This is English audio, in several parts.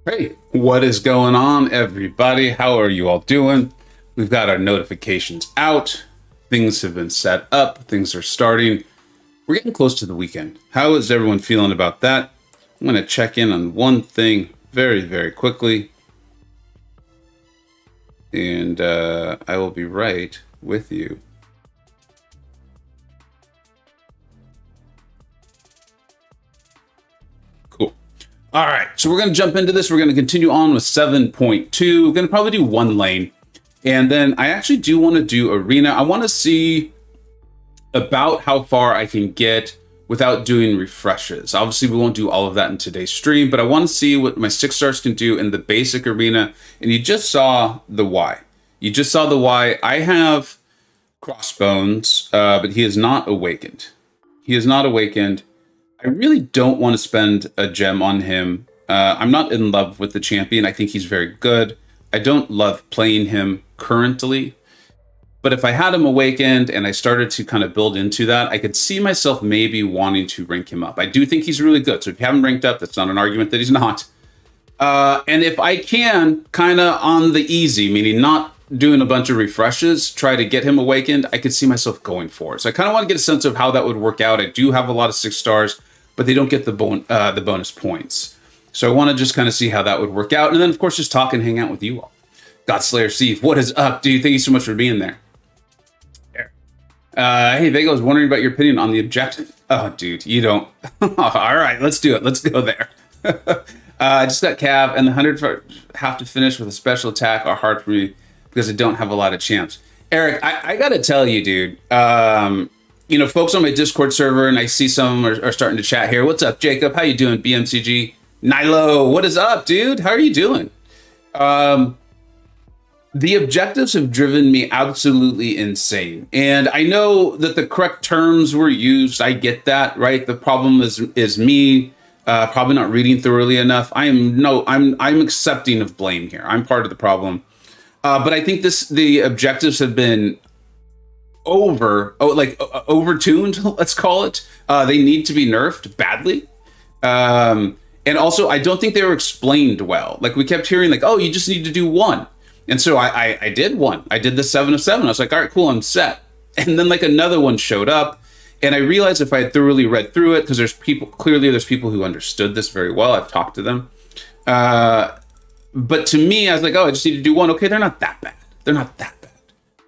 Hey, what is going on, everybody? How are you all doing? We've got our notifications out. Things have been set up. Things are starting. We're getting close to the weekend. How is everyone feeling about that? I'm going to check in on one thing very, very quickly. And I will be right with you. Cool. All right, so we're going to jump into this. We're going to continue on with 7.2. We're going to probably do one lane. And then I actually do want to do arena. I want to see about how far I can get without doing refreshes. Obviously, we won't do all of that in today's stream, but I want to see what my 6 stars can do in the basic arena. And you just saw the Y. You just saw the Y. I have Crossbones, but he is not awakened. He is not awakened. I really don't want to spend a gem on him. I'm not in love with the champion. I think he's very good. I don't love playing him currently. But if I had him awakened and I started to kind of build into that, I could see myself maybe wanting to rank him up. I do think he's really good. So if you haven't ranked up, that's not an argument that he's not. And if I can, kind of on the easy, meaning not doing a bunch of refreshes, try to get him awakened, I could see myself going for it. So I kind of want to get a sense of how that would work out. I do have a lot of 6 stars, but they don't get the bonus points. So I want to just kind of see how that would work out. And then, of course, just talk and hang out with you all. Godslayer Steve, what is up, dude? Thank you so much for being there. Hey, Vega, I was wondering about your opinion on the objective. Oh, dude, you don't. All right, let's do it. Let's go there. I just got Cav, and the 100 have to finish with a special attack are hard for me because I don't have a lot of champs. Eric, I got to tell you, dude, folks on my Discord server, and I see some are starting to chat here. What's up, Jacob? How you doing, BMCG? Nilo, what is up, dude? How are you doing? The objectives have driven me absolutely insane. And I know that the correct terms were used. I get that, right? The problem is me probably not reading thoroughly enough. I'm accepting of blame here. I'm part of the problem. But I think the objectives have been overtuned, let's call it. They need to be nerfed badly. And also, I don't think they were explained well. Like, we kept hearing, like, oh, you just need to do one. And so I did one. I did the 7 of 7. I was like, all right, cool, I'm set. And then, like, another one showed up. And I realized if I had thoroughly read through it, because there's people who understood this very well. I've talked to them. But to me, I was like, oh, I just need to do one. Okay, they're not that bad. They're not that bad.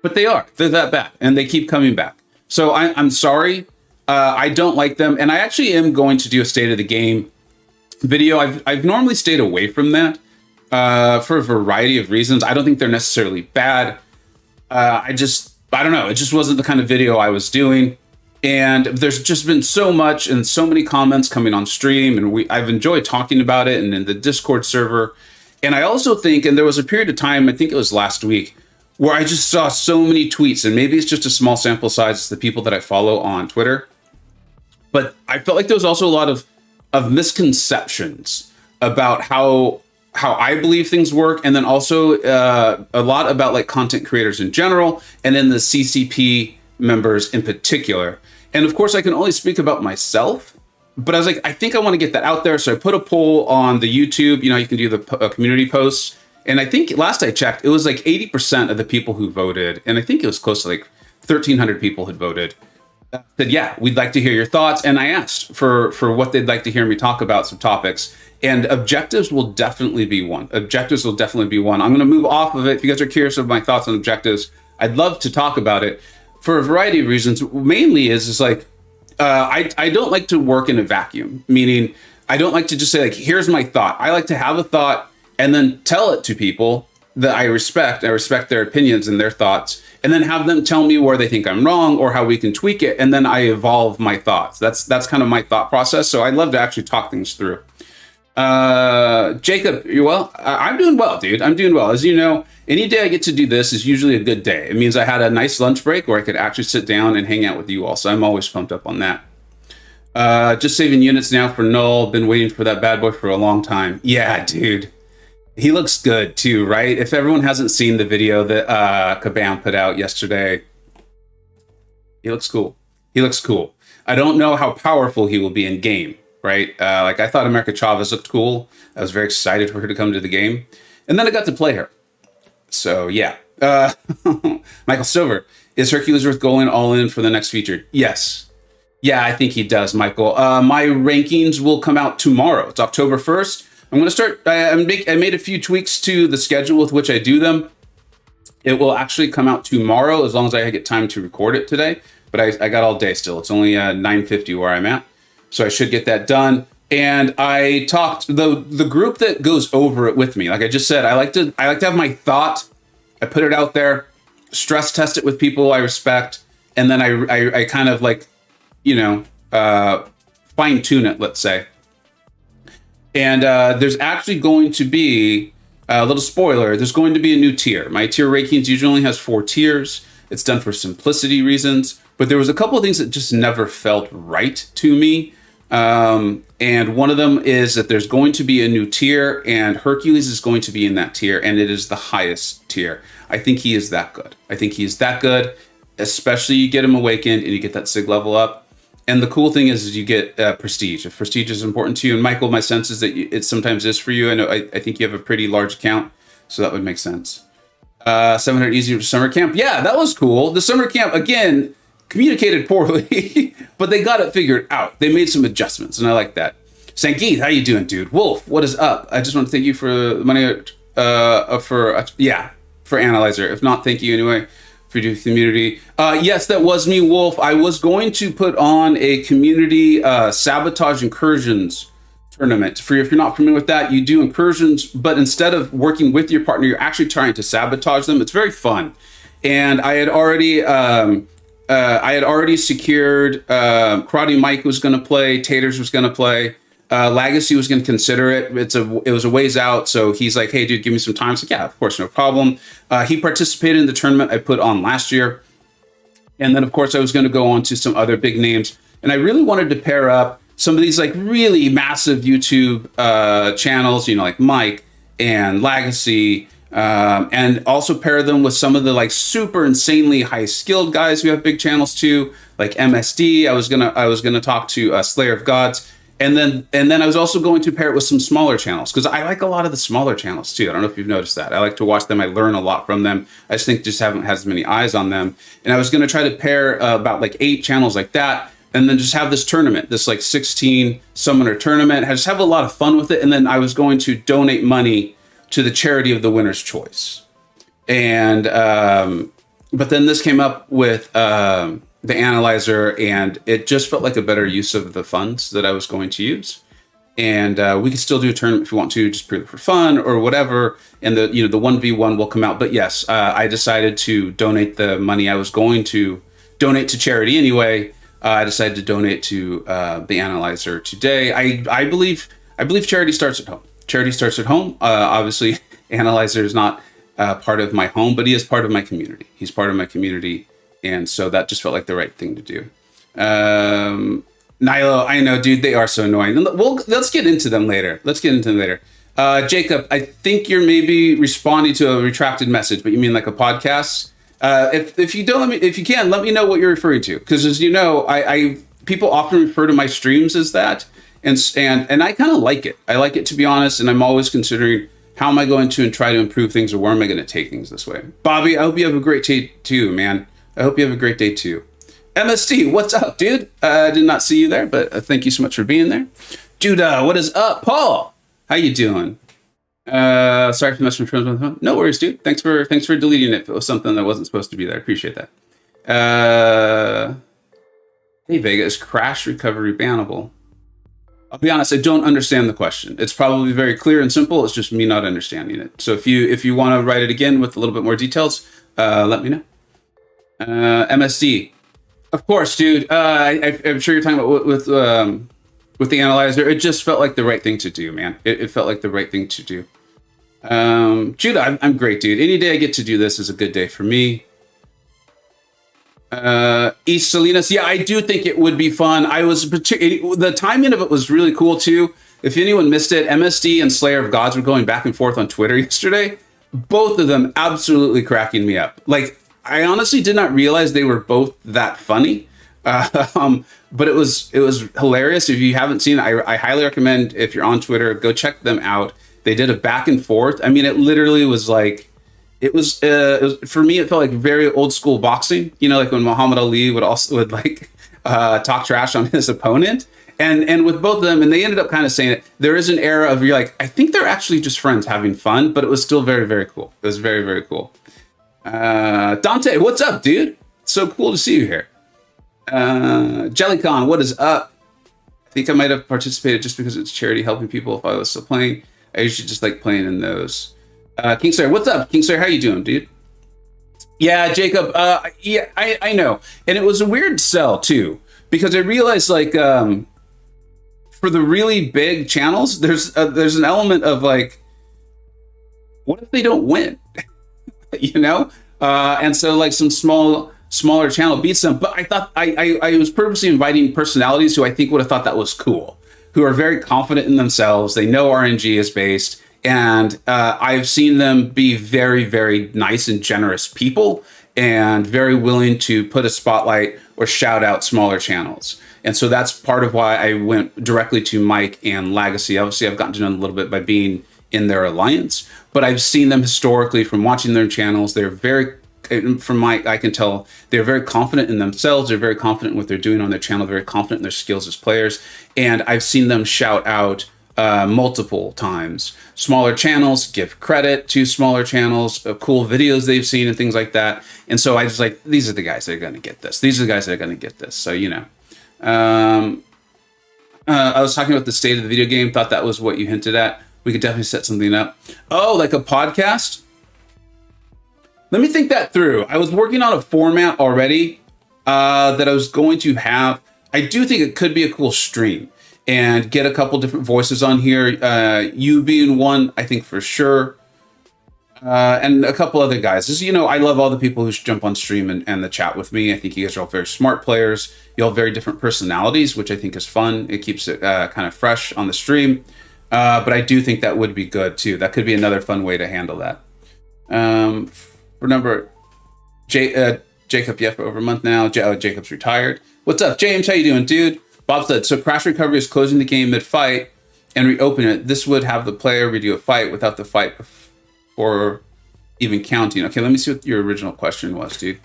But they are. They're that bad. And they keep coming back. So I'm sorry. I don't like them. And I actually am going to do a State of the Game video. I've normally stayed away from that for a variety of reasons. I don't think they're necessarily bad. I don't know. It just wasn't the kind of video I was doing. And there's just been so much and so many comments coming on stream. And I've enjoyed talking about it and in the Discord server. And I also think, and there was a period of time, I think it was last week, where I just saw so many tweets, and maybe it's just a small sample size, it's the people that I follow on Twitter. But I felt like there was also a lot of misconceptions about how I believe things work, and then also a lot about like content creators in general, and then the CCP members in particular. And of course, I can only speak about myself, but I was like, I think I want to get that out there. So I put a poll on the YouTube. You can do the community posts. And I think last I checked, it was like 80% of the people who voted, and I think it was close to like 1,300 people had voted, said, yeah, we'd like to hear your thoughts. And I asked for what they'd like to hear me talk about, some topics. And objectives will definitely be one. Objectives will definitely be one. I'm going to move off of it. If you guys are curious of my thoughts on objectives, I'd love to talk about it for a variety of reasons. Mainly is like, I don't like to work in a vacuum, meaning I don't like to just say, like, here's my thought. I like to have a thought and then tell it to people that I respect. I respect their opinions and their thoughts, and then have them tell me where they think I'm wrong or how we can tweak it. And then I evolve my thoughts. That's kind of my thought process. So I'd love to actually talk things through. Jacob, you well? I'm doing well, dude. I'm doing well. As you know, any day I get to do this is usually a good day. It means I had a nice lunch break where I could actually sit down and hang out with you all. So I'm always pumped up on that. Just saving units now for Null. Been waiting for that bad boy for a long time. Yeah, dude. He looks good too, right? If everyone hasn't seen the video that Kabam put out yesterday, he looks cool. He looks cool. I don't know how powerful he will be in game, right? Like I thought America Chavez looked cool. I was very excited for her to come to the game. And then I got to play her. So yeah. Michael Silver, is Hercules worth going all in for the next feature? Yes. Yeah, I think he does, Michael. My rankings will come out tomorrow. It's October 1st. I'm going to start. I made a few tweaks to the schedule with which I do them. It will actually come out tomorrow as long as I get time to record it today. But I got all day still. It's only 9:50 where I'm at. So I should get that done. And I talked the group that goes over it with me. Like I just said, I like to have my thought. I put it out there, stress test it with people I respect, and then I kind of like, fine tune it, let's say. And there's actually going to be a little spoiler. There's going to be a new tier. My tier rankings usually only has 4 tiers. It's done for simplicity reasons, but there was a couple of things that just never felt right to me. And one of them is that there's going to be a new tier, and Hercules is going to be in that tier, and it is the highest tier. I think he is that good. Especially you get him awakened and you get that sig level up. And the cool thing is you get prestige. If prestige is important to you, and Michael, my sense is that it sometimes is for you. I know I think you have a pretty large account, so that would make sense. 700 easier summer camp. Yeah, that was cool. The summer camp, again, communicated poorly, but they got it figured out. They made some adjustments, and I like that. Sangeeth, how you doing, dude? Wolf, what is up? I just want to thank you for the money for Analyzer. If not, thank you anyway for your community. Yes, that was me, Wolf. I was going to put on a community sabotage incursions tournament. If you're not familiar with that, you do incursions, but instead of working with your partner, you're actually trying to sabotage them. It's very fun. And I had already secured Karate Mike was going to play, Taters was going to play, Legacy was going to consider it. It was a ways out, so he's like, "Hey, dude, give me some time." I was like, "Yeah, of course, no problem." He participated in the tournament I put on last year, and then of course I was going to go on to some other big names, and I really wanted to pair up some of these like really massive YouTube channels, like Mike and Legacy. And also pair them with some of the like super insanely high skilled guys who have big channels too, like MSD. I was gonna talk to Slayer of Gods, and then I was also going to pair it with some smaller channels because I like a lot of the smaller channels too. I don't know if you've noticed that. I like to watch them. I learn a lot from them. I just think haven't had as many eyes on them. And I was going to try to pair about like 8 channels like that, and then just have this tournament, this like 16 summoner tournament. I just have a lot of fun with it, and then I was going to donate money to the charity of the winner's choice. And but then this came up with the analyzer, and it just felt like a better use of the funds that I was going to use. And we could still do a tournament if you want to, just purely for fun or whatever. And the 1v1 will come out. But yes, I decided to donate the money I was going to donate to charity anyway. I decided to donate to the analyzer today. I believe charity starts at home. Charity starts at home. Obviously, Analyzer is not part of my home, but he is part of my community. He's part of my community, and so that just felt like the right thing to do. Nilo, I know, dude, they are so annoying. Let's get into them later. Jacob, I think you're maybe responding to a retracted message, but you mean like a podcast? If you can, let me know what you're referring to, because as you know, I people often refer to my streams as that. And I kind of like it. I like it, to be honest. And I'm always considering, how am I going to try to improve things, or where am I going to take things this way? Bobby, I hope you have a great day too, man. I hope you have a great day too. MST, what's up, dude? I did not see you there, but thank you so much for being there. Judah, what is up? Paul, how you doing? Sorry for messing with friends. No worries, dude. Thanks for deleting it if it was something that wasn't supposed to be there. I appreciate that. Hey, Vega, is crash recovery bannable? I'll be honest, I don't understand the question. It's probably very clear and simple. It's just me not understanding it. So if you want to write it again with a little bit more details, let me know. MSD, of course, dude. I'm sure you're talking about with the analyzer. It just felt like the right thing to do, man. It felt like the right thing to do. Judah, I'm great, dude. Any day I get to do this is a good day for me. East Salinas, yeah, I do think it would be fun. The timing of it was really cool too. If anyone missed it, MSD and Slayer of Gods were going back and forth on Twitter yesterday. Both of them absolutely cracking me up. Like, I honestly did not realize they were both that funny. But it was hilarious. If you haven't seen it, I highly recommend, if you're on Twitter, go check them out. They did a back and forth. I mean, it literally was like, for me, it felt like very old school boxing. You know, like when Muhammad Ali would like talk trash on his opponent. And with both of them, and they ended up kind of saying it, there is an era of, you're like, I think they're actually just friends having fun, but it was still very, very cool. It was very, very cool. Dante, what's up, dude? So cool to see you here. Jellycon, what is up? I think I might have participated just because it's charity helping people if I was still playing. I usually just like playing in those. Kingslayer, what's up? Kingslayer, how you doing, dude? Yeah, Jacob, yeah, I know. And it was a weird sell, too, because I realized, like, for the really big channels, there's an element of like, what if they don't win? You know? And so like some smaller channel beats them. But I thought I was purposely inviting personalities who I think would have thought that was cool, who are very confident in themselves. They know RNG is based. And I've seen them be very, very nice and generous people and very willing to put a spotlight or shout out smaller channels. And so that's part of why I went directly to Mike and Legacy. Obviously, I've gotten to know them a little bit by being in their alliance, but I've seen them historically from watching their channels. They're very, from I can tell, they're very confident in themselves. They're very confident in what they're doing on their channel. They're very confident in their skills as players. And I've seen them shout out multiple times smaller channels, give credit to smaller channels, cool videos they've seen and things like that. And so I was like, these are the guys that are going to get this. These are the guys that are going to get this. So, you know. I was talking about the state of the video game. Thought that was what you hinted at. We could definitely set something up. Oh, like a podcast? Let me think that through. I was working on a format already that I was going to have. I do think it could be a cool stream and get a couple different voices on here. You being one, I think for sure. And a couple other guys. Just, you know, I love all the people who jump on stream and the chat with me. I think you guys are all very smart players. You all have very different personalities, which I think is fun. It keeps it kind of fresh on the stream. But I do think that would be good too. That could be another fun way to handle that. Remember, Jacob, for over a month now. Jacob's retired. What's up, James? How you doing, dude? Bob said, so Crash Recovery is closing the game mid-fight and reopen it. This would have the player redo a fight without the fight or even counting. Okay, let me see what your original question was, dude.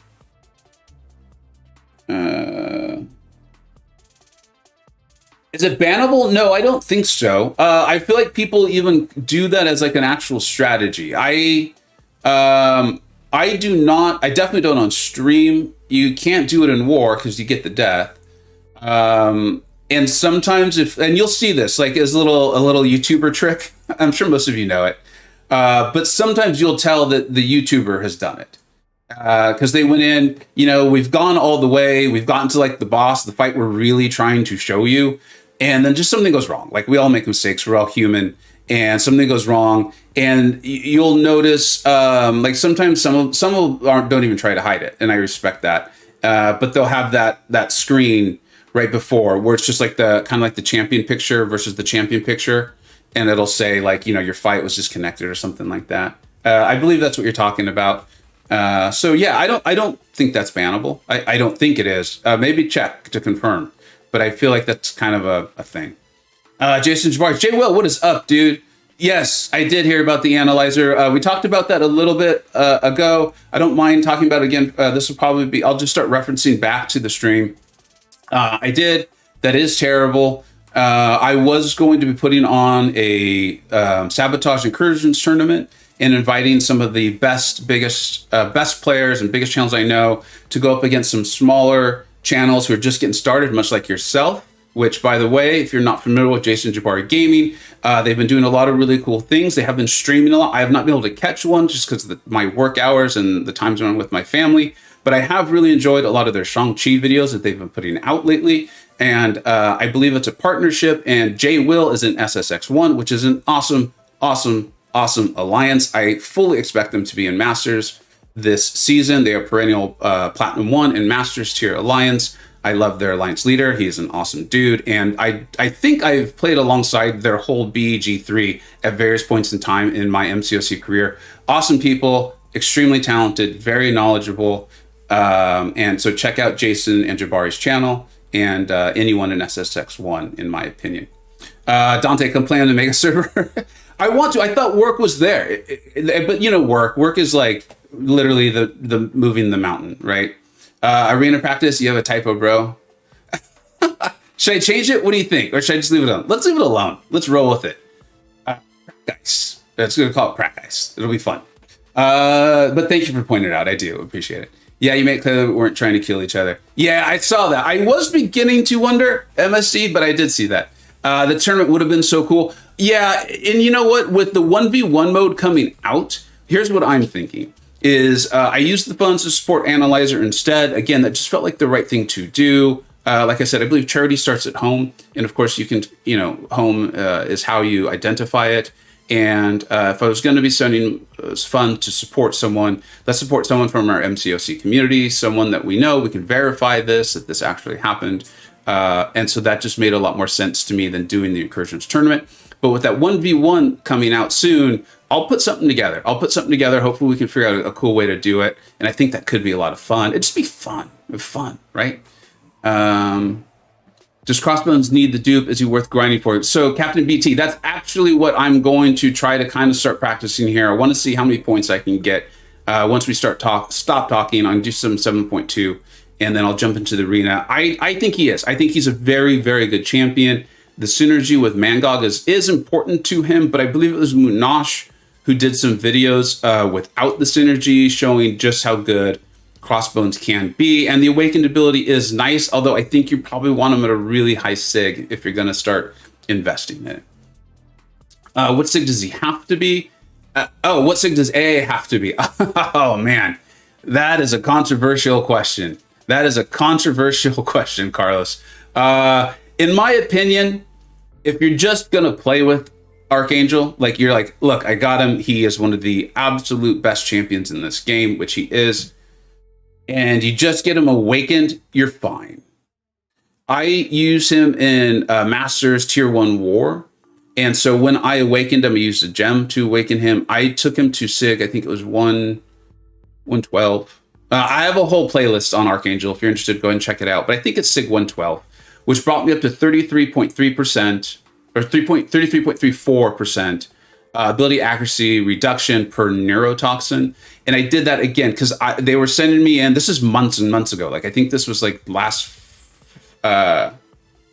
Is it bannable? No, I don't think so. I feel like people even do that as like an actual strategy. I do not. I definitely don't on stream. You can't do it in war because you get the death. And sometimes and you'll see this like as a little YouTuber trick. I'm sure most of you know it. But sometimes you'll tell that the YouTuber has done it because they went in, you know, we've gone all the way. We've gotten to like the boss, the fight we're really trying to show you. And then just something goes wrong. Like we all make mistakes. We're all human and something goes wrong. And you'll notice like sometimes some don't even try to hide it. And I respect that. But they'll have that screen right before where it's just like the kind of like the champion picture versus the champion picture. And it'll say like, you know, your fight was disconnected or something like that. I believe that's what you're talking about. So yeah, I don't think that's bannable. I don't think it is. Maybe check to confirm, but I feel like that's kind of a thing. Jason Jabari, Jay Will, what is up, dude? Yes, I did hear about the analyzer. We talked about that a little bit ago. I don't mind talking about it again. This will probably be, I'll just start referencing back to the stream. I did. That is terrible. I was going to be putting on a Sabotage Incursions tournament and inviting some of the best players and biggest channels I know to go up against some smaller channels who are just getting started, much like yourself, which, by the way, if you're not familiar with Jason Jabari Gaming, they've been doing a lot of really cool things. They have been streaming a lot. I have not been able to catch one just because of my work hours and the times when I'm with my family, but I have really enjoyed a lot of their Shang-Chi videos that they've been putting out lately. And I believe it's a partnership, and Jay Will is in SSX1, which is an awesome alliance. I fully expect them to be in Masters this season. They are perennial Platinum 1 and Masters tier alliance. I love their alliance leader. He's an awesome dude. And I think I've played alongside their whole BEG3 at various points in time in my MCoC career. Awesome people, extremely talented, very knowledgeable. And so check out Jason and Jabari's channel, and anyone in SSX1, in my opinion. Dante, come play on the Mega server. I want to. I thought work was there, but you know, work is like literally the moving the mountain, right? Arena practice. You have a typo, bro. Should I change it? What do you think? Or should I just leave it alone? Let's leave it alone. Let's roll with it. Guys, that's gonna call it practice. It'll be fun. But thank you for pointing it out. I do appreciate it. Yeah, you made it clear that we weren't trying to kill each other. Yeah, I saw that. I was beginning to wonder, MSC, but I did see that. The tournament would have been so cool. Yeah, and you know what? With the 1v1 mode coming out, here's what I'm thinking. I used the funds to support Analyzer instead. Again, that just felt like the right thing to do. Like I said, I believe charity starts at home. And of course, you can, home is how you identify it. And if I was going to be sending funds to support someone, let's support someone from our MCoC community, someone that we know, we can verify that this actually happened. And so that just made a lot more sense to me than doing the Incursions tournament. But with that 1v1 coming out soon, I'll put something together. Hopefully we can figure out a cool way to do it. And I think that could be a lot of fun. It'd just be fun, right? Does Crossbones need the dupe? Is he worth grinding for? So Captain BT, that's actually what I'm going to try to kind of start practicing here. I want to see how many points I can get once we stop talking. I'm going to do some 7.2, and then I'll jump into the arena. I think he is. I think he's a very, very good champion. The synergy with MCoC is important to him, but I believe it was Munash who did some videos without the synergy, showing just how good Crossbones can be. And the Awakened ability is nice, although I think you probably want him at a really high sig if you're going to start investing in it. What sig does he have to be? What sig does AA have to be? Oh, man. That is a controversial question. Carlos. In my opinion, if you're just going to play with Archangel, like you're like, look, I got him. He is one of the absolute best champions in this game, which he is. And you just get him awakened, you're fine. I use him in Masters Tier 1 War. And so when I awakened him, I used a gem to awaken him. I took him to Sig, I think it was 112. I have a whole playlist on Archangel. If you're interested, go ahead and check it out. But I think it's Sig 112, which brought me up to 33.3%, or 33.34%. Ability accuracy reduction per neurotoxin. And I did that again because they were sending me in. This is months and months ago. Like, I think this was like this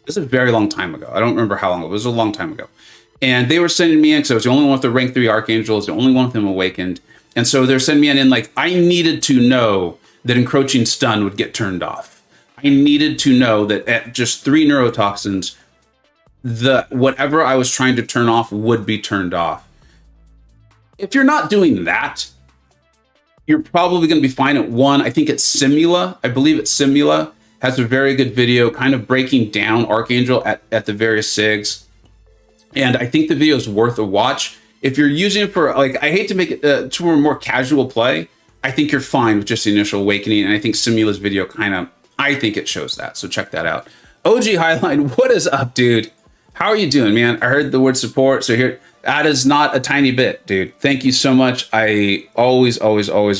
is a very long time ago. I don't remember how long. It was a long time ago. And they were sending me in because I was the only one with the rank 3 Archangel. I was the only one with him awakened. And so they're sending me in like, I needed to know that encroaching stun would get turned off. I needed to know that at just 3 neurotoxins, whatever I was trying to turn off would be turned off. If you're not doing that, you're probably going to be fine at 1. I think it's Simula. I believe it's Simula. Has a very good video kind of breaking down Archangel at the various SIGs. And I think the video is worth a watch. If you're using it for, like, I hate to make it to a more casual play, I think you're fine with just the initial awakening. And I think Simula's video I think it shows that. So check that out. OG Highline, what is up, dude? How are you doing, man? I heard the word support. So here, that is not a tiny bit, dude. Thank you so much. I always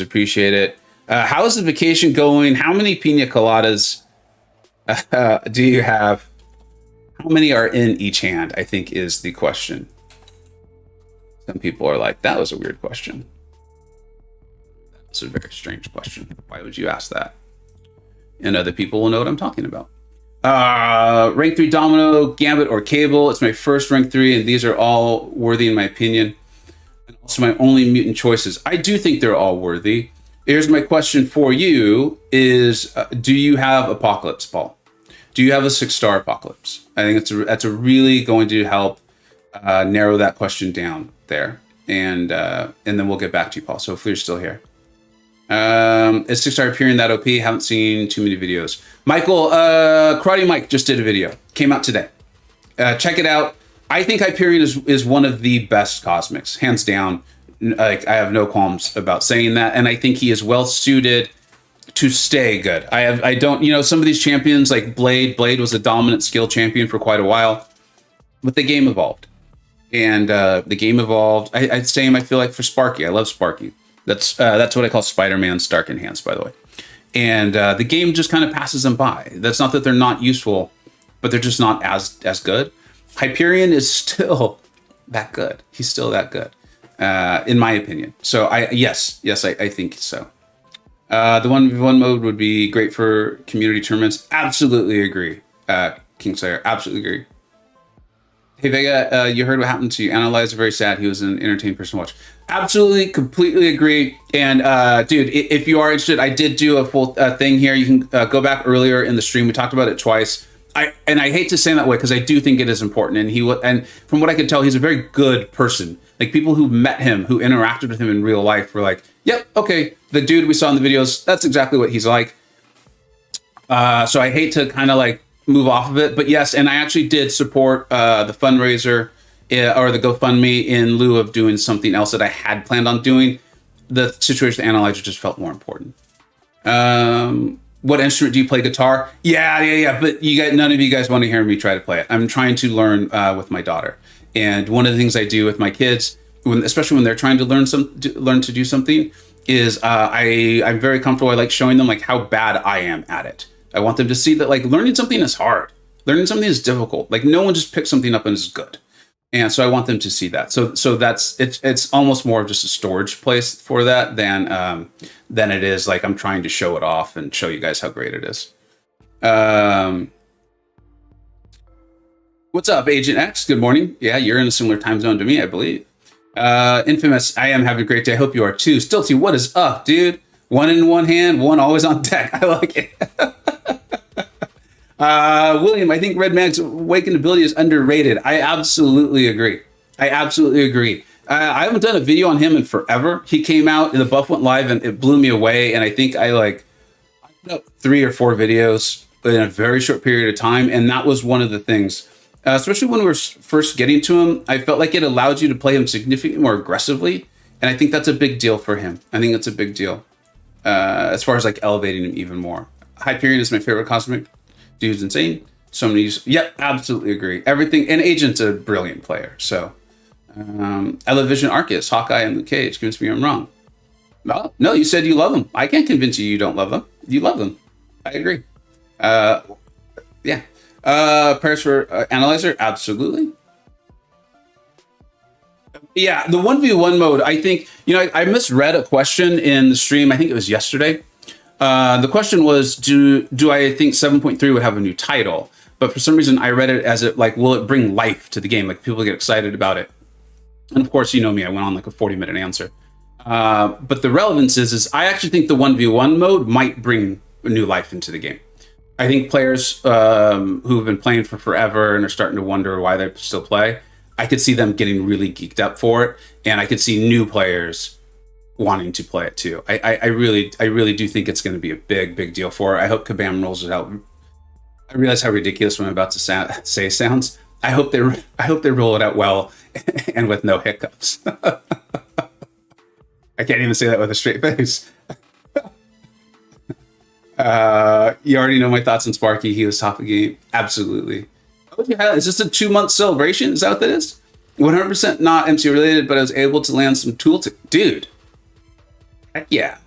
appreciate it. How is the vacation going? How many pina coladas do you have? How many are in each hand, I think is the question. Some people are like, that was a weird question. That's a very strange question. Why would you ask that? And other people will know what I'm talking about. Rank 3 Domino, Gambit, or Cable. It's my first rank 3, and these are all worthy in my opinion. And also my only mutant choices. I do think they're all worthy. Here's my question for you is, do you have Apocalypse, Paul? Do you have a 6-star Apocalypse? I think that's a really going to help narrow that question down there. And then we'll get back to you, Paul. So hopefully you're still here. Is 6-star Hyperion that OP? Haven't seen too many videos. Michael, Karate Mike just did a video. Came out today. Check it out. I think Hyperion is one of the best Cosmics, hands down. Like, I have no qualms about saying that. And I think he is well suited to stay good. I don't, some of these champions like Blade was a dominant skill champion for quite a while, but the game evolved. And the game evolved. I feel like for Sparky. I love Sparky. That's what I call Spider-Man Stark Enhanced, by the way. and the game just kind of passes them by. That's not that they're not useful, but they're just not as good. Hyperion is still that good. He's still that good, in my opinion. So I think so. The 1v1 mode would be great for community tournaments. Absolutely agree, Kingslayer. Absolutely agree. Hey Vega, you heard what happened to Analyzer. Very sad. He was an entertaining person to watch. Absolutely, completely agree. And dude, if you are interested, I did do a full thing here. You can go back earlier in the stream. We talked about it twice. I hate to say it that way because I do think it is important. And from what I could tell, he's a very good person. Like people who met him, who interacted with him in real life, were like, "Yep, okay, the dude we saw in the videos, that's exactly what he's like." So I hate to kind of like move off of it, but yes, and I actually did support the fundraiser or the GoFundMe in lieu of doing something else that I had planned on doing. The situation with the Analyzer just felt more important. What instrument do you play? Guitar? Yeah. But none of you guys want to hear me try to play it. I'm trying to learn with my daughter, and one of the things I do with my kids, especially when they're trying to learn to do something, is I'm very comfortable. I like showing them like how bad I am at it. I want them to see that like learning something is hard. Learning something is difficult. Like no one just picks something up and is good. And so I want them to see that. So that's it's almost more of just a storage place for that than it is like I'm trying to show it off and show you guys how great it is. What's up, Agent X? Good morning. Yeah, you're in a similar time zone to me, I believe. Infamous, I am having a great day. I hope you are too. Stilty, what is up, dude? One in one hand, one always on deck. I like it. William, I think Red Mag's Awakened ability is underrated. I absolutely agree. I haven't done a video on him in forever. He came out and the buff went live and it blew me away. And I think I put up 3 or 4 videos in a very short period of time. And that was one of the things, especially when we were first getting to him, I felt like it allowed you to play him significantly more aggressively. And I think that's a big deal for him. I think it's a big deal as far as like elevating him even more. Hyperion is my favorite cosmic. Dude's insane. So many. Yep, absolutely agree. Everything. And Agent's a brilliant player. So, Elevision Arceus, Hawkeye, and Luke Cage. Convince me I'm wrong. No, you said you love them. I can't convince you don't love them. You love them. I agree. Yeah. Prayers for Analyzer? Absolutely. Yeah, the 1v1 mode, I think, I misread a question in the stream. I think it was yesterday. The question was, do I think 7.3 would have a new title? But for some reason, I read it as will it bring life to the game? Like people get excited about it. And of course, you know me, I went on like a 40-minute answer. But the relevance is I actually think the 1v1 mode might bring new life into the game. I think players who have been playing for forever and are starting to wonder why they still play, I could see them getting really geeked up for it. And I could see new players wanting to play it too. I really do think it's going to be a big deal for it. I hope Kabam rolls it out. I realize how ridiculous what I'm about to say sounds. I hope they roll it out well and with no hiccups. I can't even say that with a straight face. You already know my thoughts on Sparky. He was top of the game. Absolutely. Is this a 2-month celebration? Is that what that is? 100% not MC related, but I was able to land some dude. Heck yeah.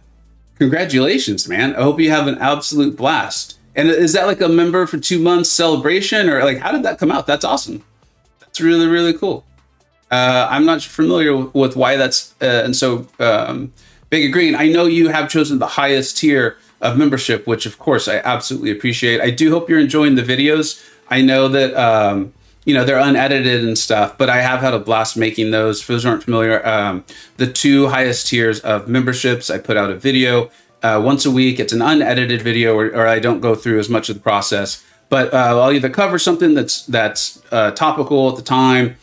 Congratulations, man. I hope you have an absolute blast. And is that like a member for 2 months celebration, or like how did that come out? That's awesome. That's really, really cool. I'm not familiar with why that's and so big a green. I know you have chosen the highest tier of membership, which of course I absolutely appreciate. I do hope you're enjoying the videos. I know that they're unedited and stuff, but I have had a blast making those. For those who aren't familiar, the 2 highest tiers of memberships, I put out a video once a week. It's an unedited video, or I don't go through as much of the process. But I'll either cover something that's topical at the time.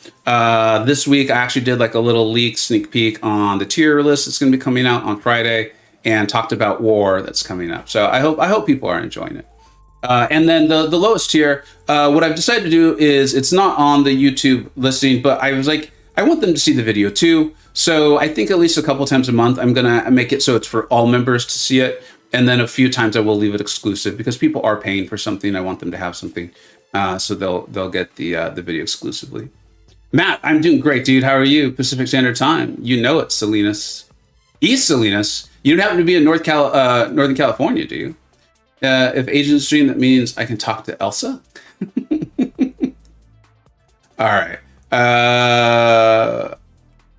This week, I actually did like a little sneak peek on the tier list that's going to be coming out on Friday, and talked about War that's coming up. So I hope people are enjoying it. And then the lowest tier, what I've decided to do is it's not on the YouTube listing, but I was like, I want them to see the video too. So I think at least a couple times a month, I'm going to make it so it's for all members to see it. And then a few times I will leave it exclusive because people are paying for something. I want them to have something. So they'll get the video exclusively. Matt, I'm doing great, dude. How are you? Pacific Standard Time. You know it, Salinas. East Salinas. You don't happen to be in Northern California, do you? If Asian stream, that means I can talk to Elsa. All right. I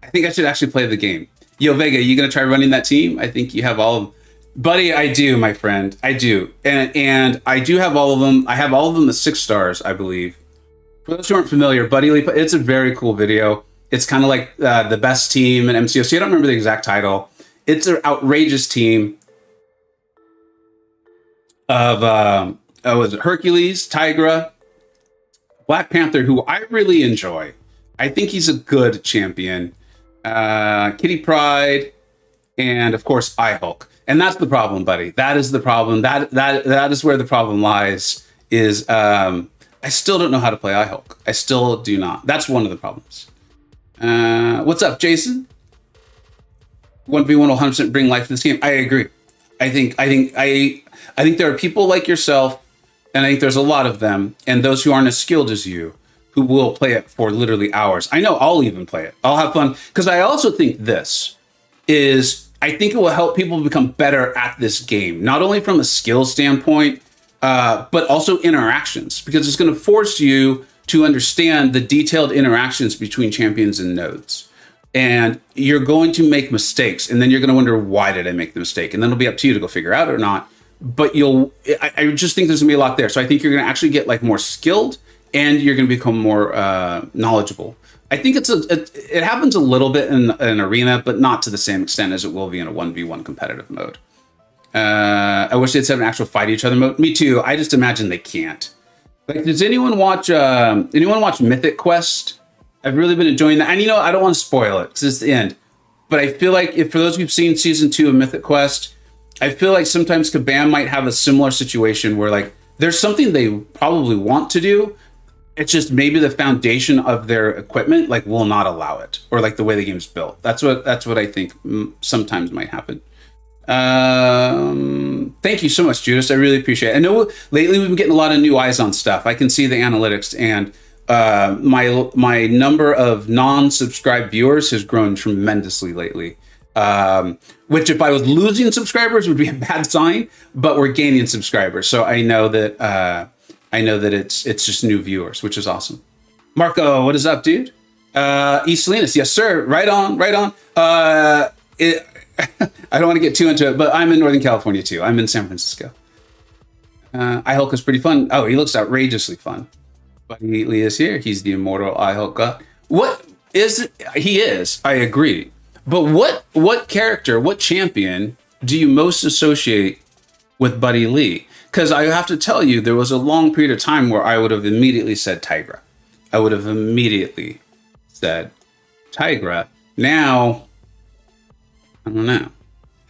think I should actually play the game. Yo, Vega, you gonna try running that team? I think you have all of them. Buddy, I do, my friend. I do. And I do have all of them. I have all of them at 6 stars, I believe. For those who aren't familiar, Buddy Lee, it's a very cool video. It's kind of like the best team in MCoC. I don't remember the exact title. It's an outrageous team of was it Hercules, Tigra, Black Panther, who I really enjoy. I think he's a good champion. Kitty Pryde, and of course I-Hulk. And that's the problem, buddy. That is the problem. That is where the problem lies. Is I still don't know how to play I-Hulk. I still do not. That's one of the problems. What's up, Jason? 1v1 will 100% bring life to this game. I agree. I think there are people like yourself, and I think there's a lot of them, and those who aren't as skilled as you, who will play it for literally hours. I know I'll even play it. I'll have fun, because I also think this is, I think it will help people become better at this game, not only from a skill standpoint, but also interactions, because it's going to force you to understand the detailed interactions between champions and nodes. And you're going to make mistakes, and then you're going to wonder, why did I make the mistake? And then it'll be up to you to go figure out or not. But I just think there's going to be a lot there. So I think you're going to actually get like more skilled, and you're going to become more knowledgeable. I think it happens a little bit in an arena, but not to the same extent as it will be in a 1v1 competitive mode. I wish they'd have an actual fight each other mode. Me too. I just imagine they can't. Like, does anyone watch Mythic Quest? I've really been enjoying that. And I don't want to spoil it because it's the end. But I feel like for those who've seen season 2 of Mythic Quest, I feel like sometimes Kabam might have a similar situation where like there's something they probably want to do. It's just maybe the foundation of their equipment like will not allow it, or like the way the game's built. That's what I think sometimes might happen. Thank you so much, Judas. I really appreciate it. I know lately we've been getting a lot of new eyes on stuff. I can see the analytics, and my number of non-subscribed viewers has grown tremendously lately. Which, if I was losing subscribers, would be a bad sign. But we're gaining subscribers, so I know that it's just new viewers, which is awesome. Marco, what is up, dude? East Salinas, yes, sir. Right on. I don't want to get too into it, but I'm in Northern California too. I'm in San Francisco. I-Hulk is pretty fun. Oh, he looks outrageously fun. Buddy Lee is here. He's the immortal I-Hulk god. What is it? He is. I agree. But what character, what champion do you most associate with Buddy Lee? Because I have to tell you, there was a long period of time where I would have immediately said Tigra. I would have immediately said Tigra. Now, I don't know.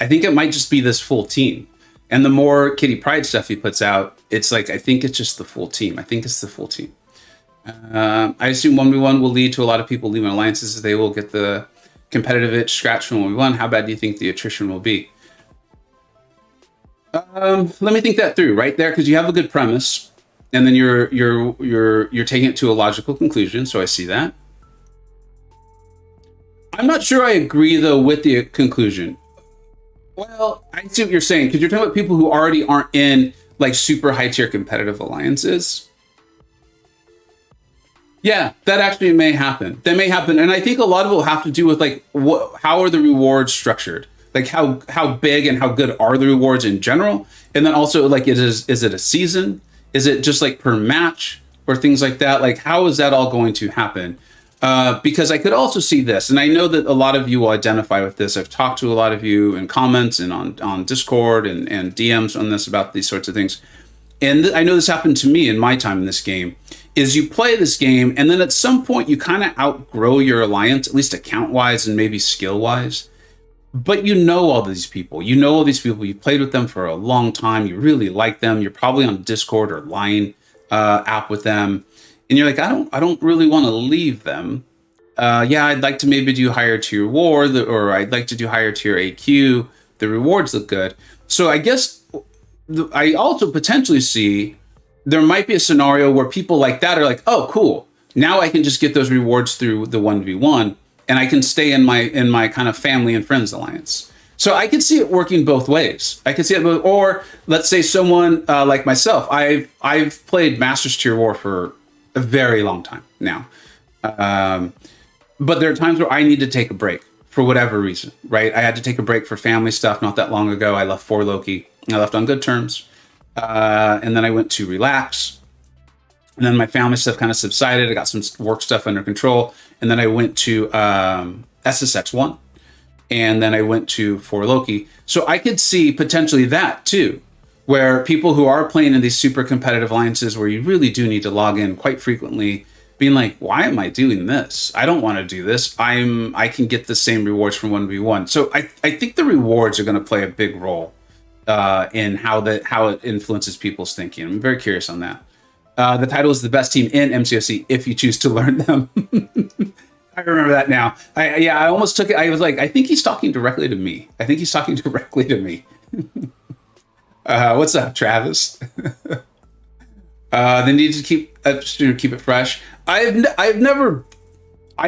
I think it might just be this full team. And the more Kitty Pryde stuff he puts out, it's like, I think it's just the full team. I think it's the full team. I assume 1v1 will lead to a lot of people leaving alliances as they will get the competitive itch scratched from 1v1. How bad do you think the attrition will be? Let me think that through right there, because you have a good premise, and then you're taking it to a logical conclusion. So I see that. I'm not sure I agree though with the conclusion. Well, I see what you're saying, because you're talking about people who already aren't in like super high tier competitive alliances. Yeah, that actually may happen. That may happen, and I think a lot of it will have to do with like how are the rewards structured. Like how big and how good are the rewards in general? And then also like is it a season? Is it just like per match or things like that? Like how is that all going to happen? Because I could also see this, and I know that a lot of you will identify with this. I've talked to a lot of you in comments and on Discord and DMs on this about these sorts of things. And I know this happened to me in my time in this game, is you play this game and then at some point you kind of outgrow your alliance, at least account wise and maybe skill wise. But you know all these people. You know all these people. You played with them for a long time. You really like them. You're probably on Discord or Line app with them. And you're like, I don't really want to leave them. Yeah, I'd like to maybe do higher tier war, or I'd like to do higher tier AQ. The rewards look good. So I guess I also potentially see there might be a scenario where people like that are like, oh, cool. Now I can just get those rewards through the 1v1. And I can stay in my kind of family and friends alliance. So I could see it working both ways. I could see it both, or let's say someone like myself. I've played Masters Tier War for a very long time now, but there are times where I need to take a break for whatever reason. Right, I had to take a break for family stuff not that long ago. I left for Loki. I left on good terms, and then I went to relax. And then my family stuff kind of subsided. I got some work stuff under control, and then I went to SSX1. And then I went to For Loki. So I could see potentially that too, where people who are playing in these super competitive alliances where you really do need to log in quite frequently, being like, why am I doing this? I don't want to do this. I can get the same rewards from 1v1. So I think the rewards are going to play a big role in how it influences people's thinking. I'm very curious on that. The title is the best team in MCoC if you choose to learn them. I remember that now. I almost took it. I was like, I think he's talking directly to me. What's up, Travis? They need to keep it fresh. I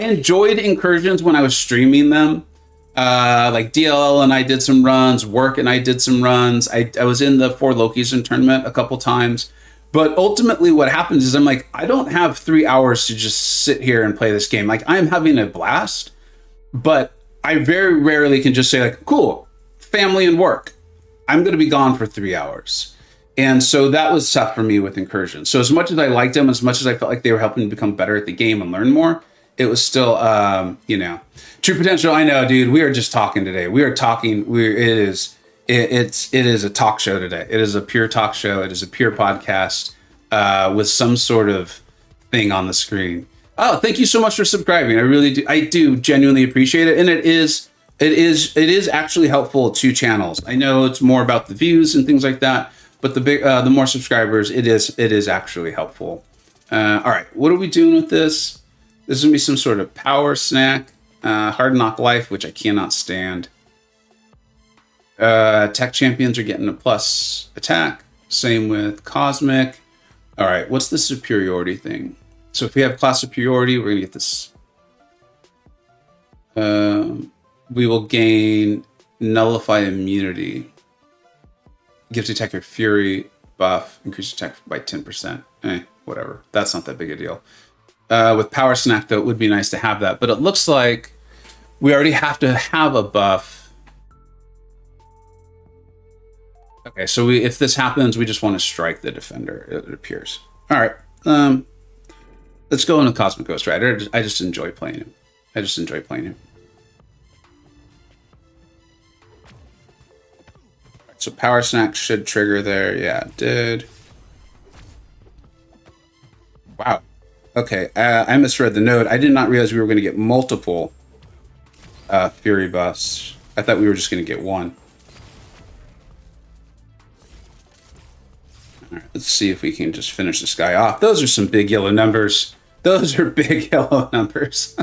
enjoyed incursions when I was streaming them. Like DLL and I did some runs, Work and I did some runs. I was in the 4 Lokis in tournament a couple times. But ultimately what happens is I'm like, I don't have 3 hours to just sit here and play this game. Like, I'm having a blast, but I very rarely can just say like, cool, family and work. I'm going to be gone for 3 hours. And so that was tough for me with incursions. So as much as I liked them, as much as I felt like they were helping me become better at the game and learn more, it was still, true potential. I know, dude, we are just talking today. We are talking. It is a talk show today. It is a pure talk show. It is a pure podcast with some sort of thing on the screen. Oh, thank you so much for subscribing. I do genuinely appreciate it. And it is actually helpful to channels. I know it's more about the views and things like that, but the more subscribers, it is actually helpful. All right, what are we doing with this? This is gonna be some sort of power snack. Hard Knock Life, which I cannot stand. Tech champions are getting a plus attack. Same with Cosmic. All right, what's the superiority thing? So if we have class superiority, we're gonna get this. We will gain Nullify Immunity. Gives the attacker Fury buff, increase attack by 10%. Whatever. That's not that big a deal. With Power Snack, though, it would be nice to have that. But it looks like we already have to have a buff. Okay, so if this happens, we just want to strike the defender, it appears. All right. Let's go into Cosmic Ghostrider. I just enjoy playing him. So Power Snack should trigger there. Yeah, it did. Wow. Okay, I misread the note. I did not realize we were going to get multiple Fury buffs. I thought we were just going to get one. All right, let's see if we can just finish this guy off. Those are some big yellow numbers. Those are big yellow numbers.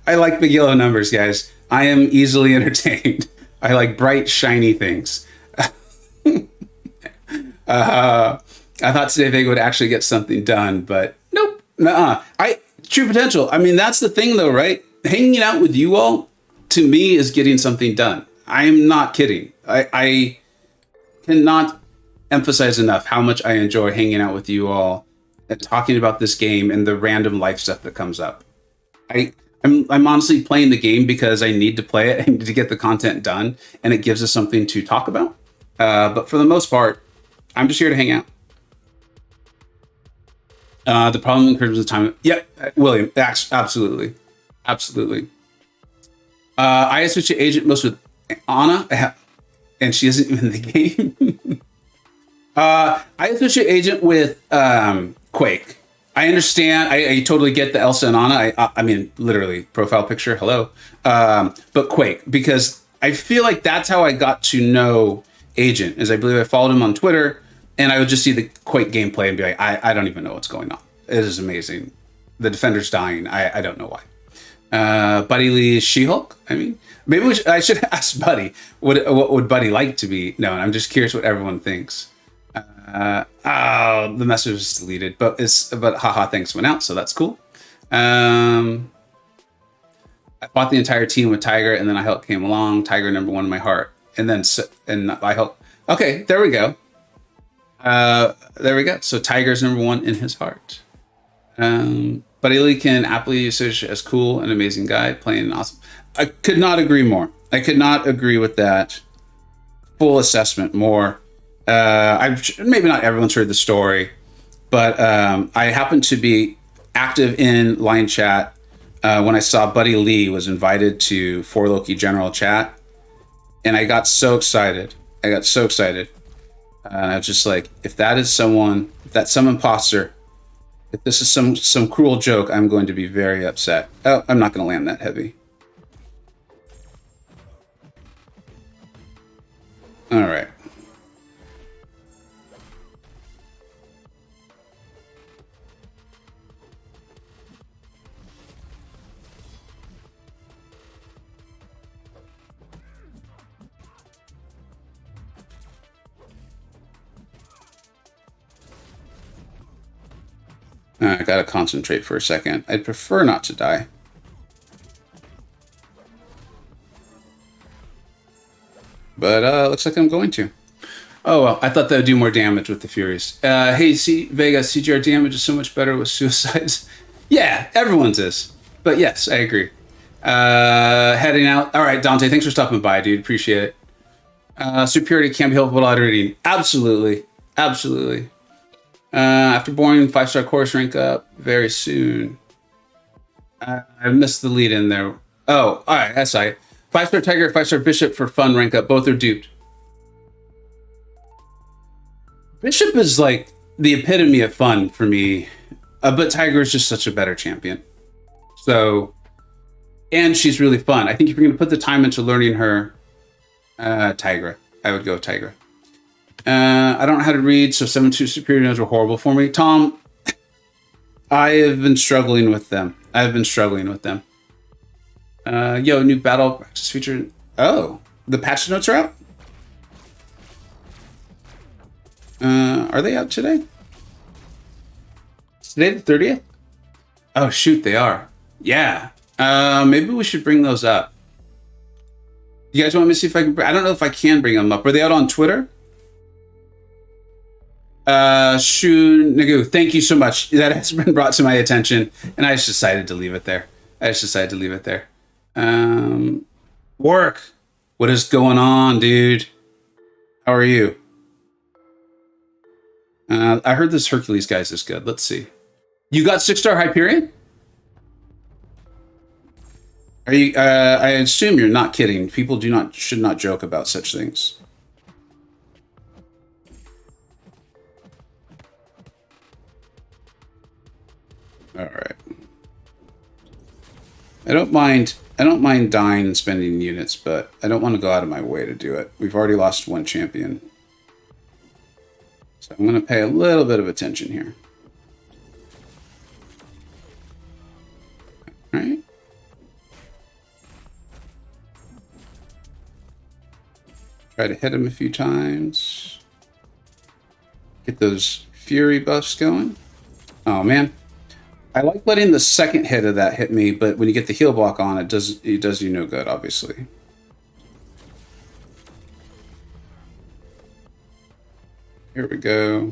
I like big yellow numbers, guys. I am easily entertained. I like bright, shiny things. I thought today they would actually get something done, but nope. Nuh-uh. True potential. I mean, that's the thing, though, right? Hanging out with you all, to me, is getting something done. I am not kidding. I cannot emphasize enough how much I enjoy hanging out with you all and talking about this game and the random life stuff that comes up. I'm honestly playing the game because I need to play it and to get the content done, and it gives us something to talk about. But for the most part, I'm just here to hang out. The problem incurs the time. Yep, William, absolutely. I associate agent most with Anna, and she isn't even in the game. I associate agent with Quake. I understand. I totally get the Elsa and Anna. I mean, literally, profile picture. Hello. But Quake, because I feel like that's how I got to know Agent. Is I believe I followed him on Twitter, and I would just see the Quake gameplay and be like, I don't even know what's going on. It is amazing. The defender's dying. I don't know why. Buddy Lee's She-Hulk. I mean, maybe I should ask Buddy. What would Buddy like to be known? I'm just curious what everyone thinks. The message was deleted, but haha, thanks went out, so that's cool. I fought the entire team with Tiger, and then I Hulk came along. Tiger #1 in my heart, and then I Hulk. Okay, there we go. There we go. So Tiger's #1 in his heart. Buddy Lee can aptly usage as cool and amazing guy, playing awesome. I could not agree more. I could not agree with that. Full assessment more. Maybe not everyone's heard the story, but I happened to be active in line chat when I saw Buddy Lee was invited to 4Loki General Chat, and I got so excited. I was just like, if that's some imposter, if this is some cruel joke, I'm going to be very upset. Oh, I'm not going to land that heavy. All right. I gotta concentrate for a second. I'd prefer not to die. But looks like I'm going to. Oh, well, I thought that would do more damage with the Furies. Hey, Vega, CGR damage is so much better with suicides. Yeah, everyone's is. But yes, I agree. Heading out. All right, Dante, thanks for stopping by, dude. Appreciate it. Superiority can't be helped without reading. Absolutely. Absolutely. After boring 5-star course rank up very soon. I missed the lead in there. Oh, all right, that's right. 5-star Tiger, 5-star Bishop for fun rank up. Both are duped. Bishop is like the epitome of fun for me, but Tiger is just such a better champion. So, and she's really fun. I think if you're going to put the time into learning her, Tigra. I would go Tigra. I don't know how to read, so 7-2 superior nodes were horrible for me. Tom, I have been struggling with them. Yo, new battle practice feature. Oh, the patch notes are out? Are they out today? Is today the 30th? Oh, shoot, they are. Yeah. Maybe we should bring those up. You guys want me to see if I can... I don't know if I can bring them up. Are they out on Twitter? Shu Nagu, thank you so much. That has been brought to my attention, and I just decided to leave it there. Work. What is going on, dude? How are you? I heard this Hercules guy's is good. Let's see. You got 6-star Hyperion? Are you? I assume you're not kidding. People should not joke about such things. All right. I don't mind dying and spending units, but I don't want to go out of my way to do it. We've already lost one champion. So I'm going to pay a little bit of attention here. All right. Try to hit him a few times. Get those Fury buffs going. Oh, man. I like letting the second hit of that hit me, but when you get the heal block on, it does you no good, obviously. Here we go.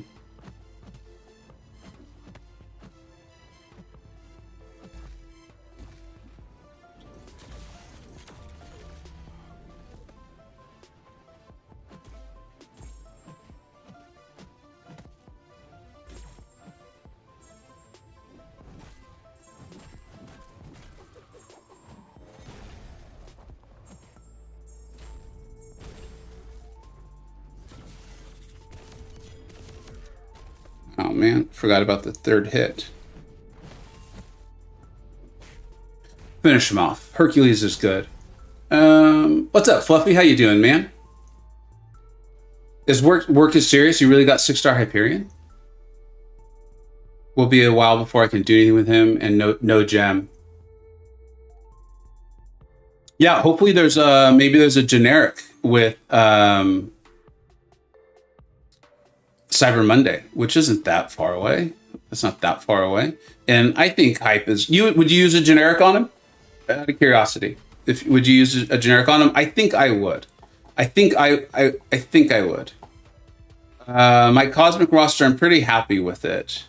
Oh man, forgot about the third hit. Finish him off. Hercules is good. What's up, Fluffy? How you doing, man? Is work is serious? You really got 6-star Hyperion? Will be a while before I can do anything with him, and no gem. Yeah, hopefully there's maybe there's a generic with Cyber Monday, which isn't that far away. It's not that far away. And I think hype is... Would you use a generic on him? Out of curiosity, if would you use a generic on them? I think I would. I think I think I would. My cosmic roster, I'm pretty happy with it,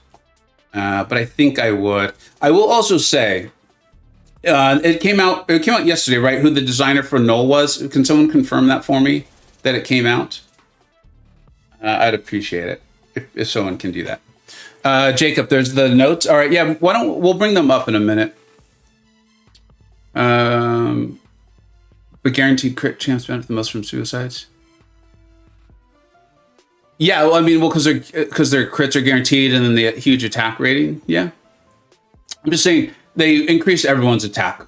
but I think I would. I will also say, it came out. It came out yesterday, right? Who the designer for Null was? Can someone confirm that for me? That it came out? I'd appreciate it if someone can do that. Jacob, there's the notes. All right, yeah. Why don't we'll bring them up in a minute. But guaranteed crit chance benefit the most from suicides. Yeah, well, I mean, well, because their crits are guaranteed, and then the huge attack rating. Yeah, I'm just saying they increase everyone's attack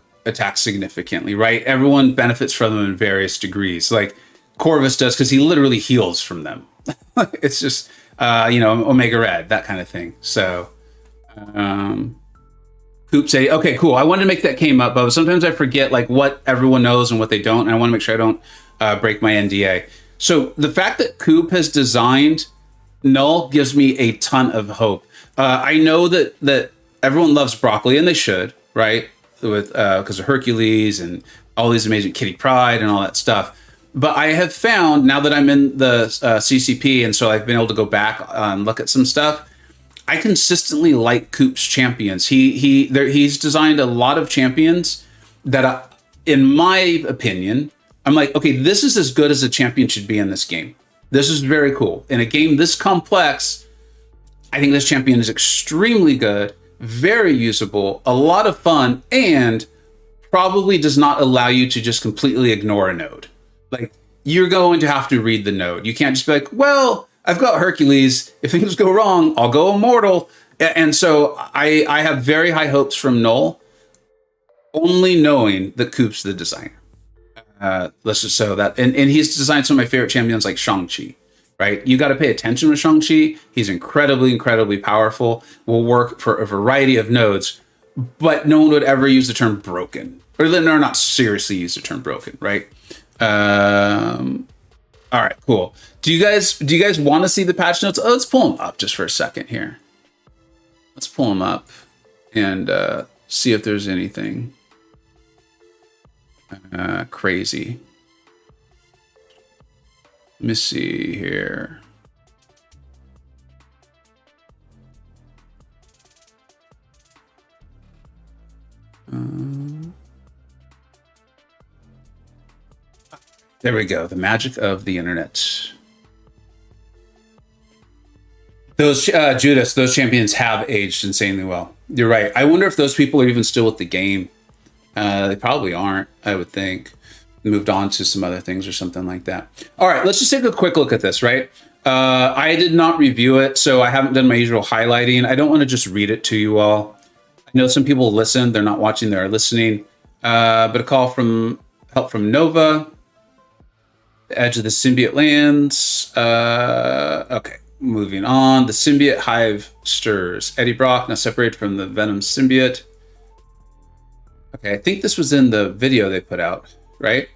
significantly, right? Everyone benefits from them in various degrees. Like Corvus does because he literally heals from them. It's just Omega Red, that kind of thing. So, Coop say, okay, cool. I wanted to make that came up, but sometimes I forget like what everyone knows and what they don't, and I want to make sure I don't break my NDA. So the fact that Coop has designed Null gives me a ton of hope. I know that everyone loves Broccoli, and they should, right? With because of Hercules and all these amazing Kitty Pryde and all that stuff. But I have found, now that I'm in the CCP, and so I've been able to go back and look at some stuff, I consistently like Coop's champions. He's designed a lot of champions that, in my opinion, I'm like, okay, this is as good as a champion should be in this game. This is very cool. In a game this complex, I think this champion is extremely good, very usable, a lot of fun, and probably does not allow you to just completely ignore a node. Like, you're going to have to read the node. You can't just be like, well, I've got Hercules. If things go wrong, I'll go immortal. And so I have very high hopes from Null, only knowing that Coop's the designer. Let's just say that. And he's designed some of my favorite champions like Shang-Chi, right? You got to pay attention with Shang-Chi. He's incredibly, incredibly powerful, will work for a variety of nodes, but no one would ever use the term broken. Or not seriously use the term broken, right? All right, cool. Do you guys want to see the patch notes? Oh, let's pull them up just for a second here. Let's pull them up and see if there's anything crazy. Let me see here. There we go. The magic of the internet. Those Judas, those champions have aged insanely well. You're right. I wonder if those people are even still with the game. They probably aren't, I would think. Moved on to some other things or something like that. All right, let's just take a quick look at this, right? I did not review it, so I haven't done my usual highlighting. I don't want to just read it to you all. I know some people listen. They're not watching, they're listening. But a call from help from Nova. The edge of the symbiote lands. Okay, moving on. The symbiote hive stirs. Eddie Brock now separated from the venom symbiote. Okay, I think this was in the video they put out, right?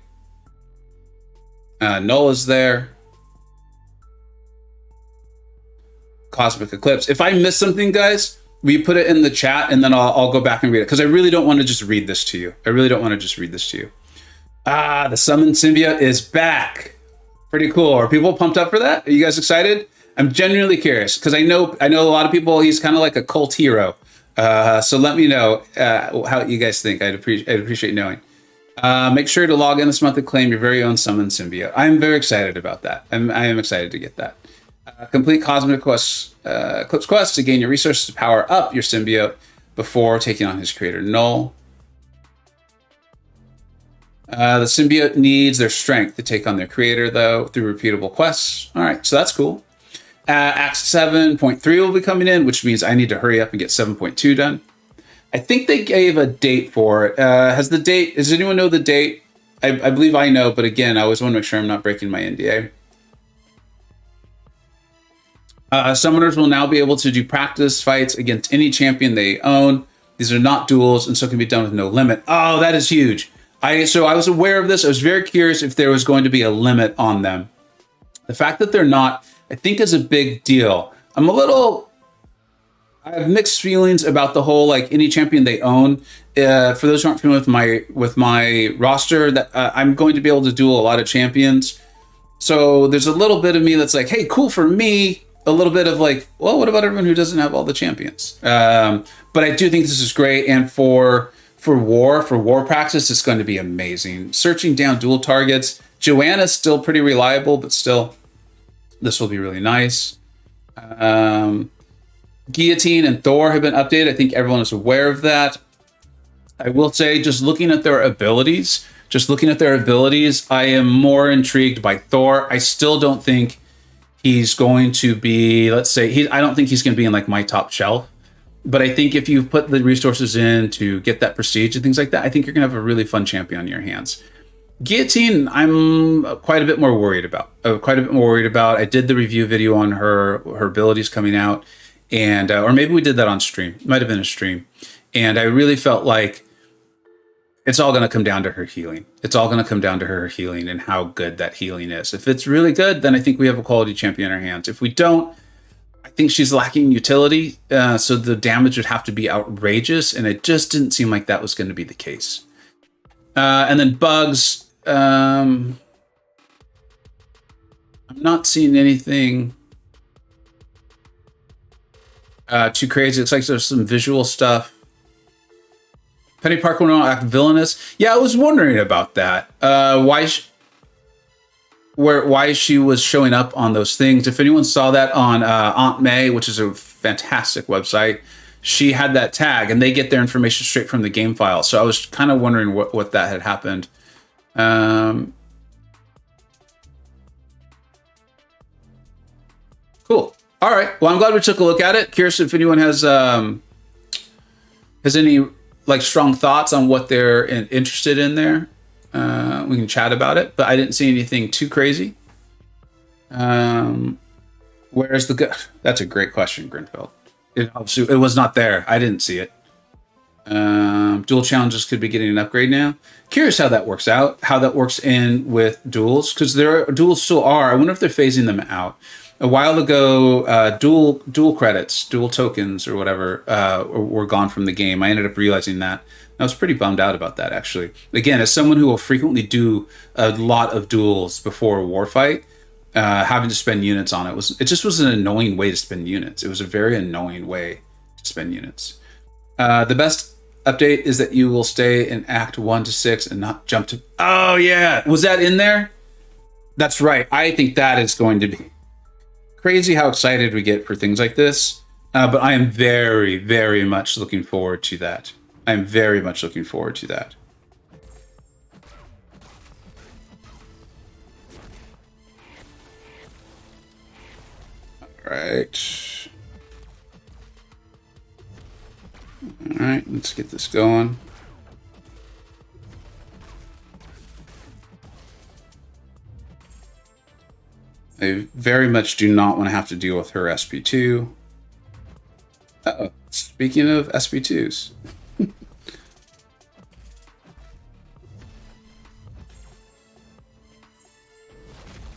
Null is there. Cosmic Eclipse. If I miss something, guys, will you put it in the chat, and then I'll go back and read it, because I really don't want to just read this to you. The Summon Symbiote is back. Pretty cool. Are people pumped up for that? Are you guys excited? I'm genuinely curious, because I know a lot of people. He's kind of like a cult hero. So let me know how you guys think. I'd appreciate knowing. Make sure to log in this month and claim your very own Summon Symbiote. I'm very excited about that. I am excited to get that. Complete Cosmic Eclipse quest to gain your resources to power up your symbiote before taking on his creator, Null. The symbiote needs their strength to take on their creator, though, through repeatable quests. All right, so that's cool. Act 7.3 will be coming in, which means I need to hurry up and get 7.2 done. I think they gave a date for it. Does anyone know the date? I believe I know, but again, I always want to make sure I'm not breaking my NDA. Summoners will now be able to do practice fights against any champion they own. These are not duels, and so can be done with no limit. Oh, that is huge. So I was aware of this. I was very curious if there was going to be a limit on them. The fact that they're not, I think, is a big deal. I'm a little I have mixed feelings about the whole like any champion they own. For those who aren't familiar with my roster, that I'm going to be able to duel a lot of champions. So there's a little bit of me that's like, hey, cool for me. A little bit of like, well, what about everyone who doesn't have all the champions? But I do think this is great, and for war practice, it's going to be amazing. Searching down dual targets. Joanna's still pretty reliable, but still, this will be really nice. Guillotine and Thor have been updated. I think everyone is aware of that. I will say, just looking at their abilities, I am more intrigued by Thor. I still don't think he's going to be, let's say, I don't think he's going to be in like my top shelf. But I think if you put the resources in to get that prestige and things like that, I think you're going to have a really fun champion on your hands. Guillotine, I'm quite a bit more worried about. I did the review video on her abilities coming out, and or maybe we did that on stream. It might have been a stream. And I really felt like it's all going to come down to her healing. And how good that healing is. If it's really good, then I think we have a quality champion in our hands. If we don't, I think she's lacking utility. So the damage would have to be outrageous. And it just didn't seem like that was going to be the case. And then bugs. I'm not seeing anything too crazy. It's like there's some visual stuff. Penny Parker will not act villainous. Yeah, I was wondering about that. Why she was showing up on those things. If anyone saw that on Aunt May, which is a fantastic website, she had that tag, and they get their information straight from the game file. So I was kind of wondering what that had happened. Cool. All right. Well, I'm glad we took a look at it. Curious if anyone has any like strong thoughts on what they're interested in there. We can chat about it, but I didn't see anything too crazy. Where's the That's a great question, Grinfeld. It was not there. I didn't see it. Dual challenges could be getting an upgrade now. Curious how that works out. How that works in with duels, because duels still are. I wonder if they're phasing them out. A while ago, dual credits, dual tokens, or whatever, were gone from the game. I ended up realizing that. I was pretty bummed out about that, actually. Again, as someone who will frequently do a lot of duels before a war fight, having to spend units on it just was an annoying way to spend units. It was a very annoying way to spend units. The best update is that you will stay in Act 1 to 6 and not jump to... Oh, yeah. Was that in there? That's right. I think that is going to be crazy how excited we get for things like this. But I am very, very much looking forward to that. All right. All right, let's get this going. I very much do not want to have to deal with her SP2. Uh-oh. Speaking of SP2s.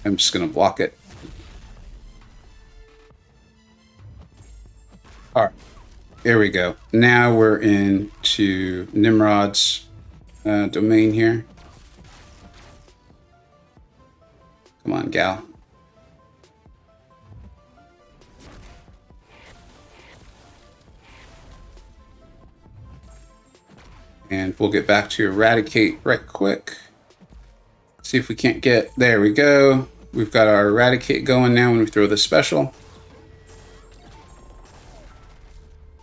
I'm just going to block it. All right. There we go. Now we're into Nimrod's domain here. Come on, gal. And we'll get back to Eradicate right quick. See if we can't get... There we go. We've got our Eradicate going now when we throw this special.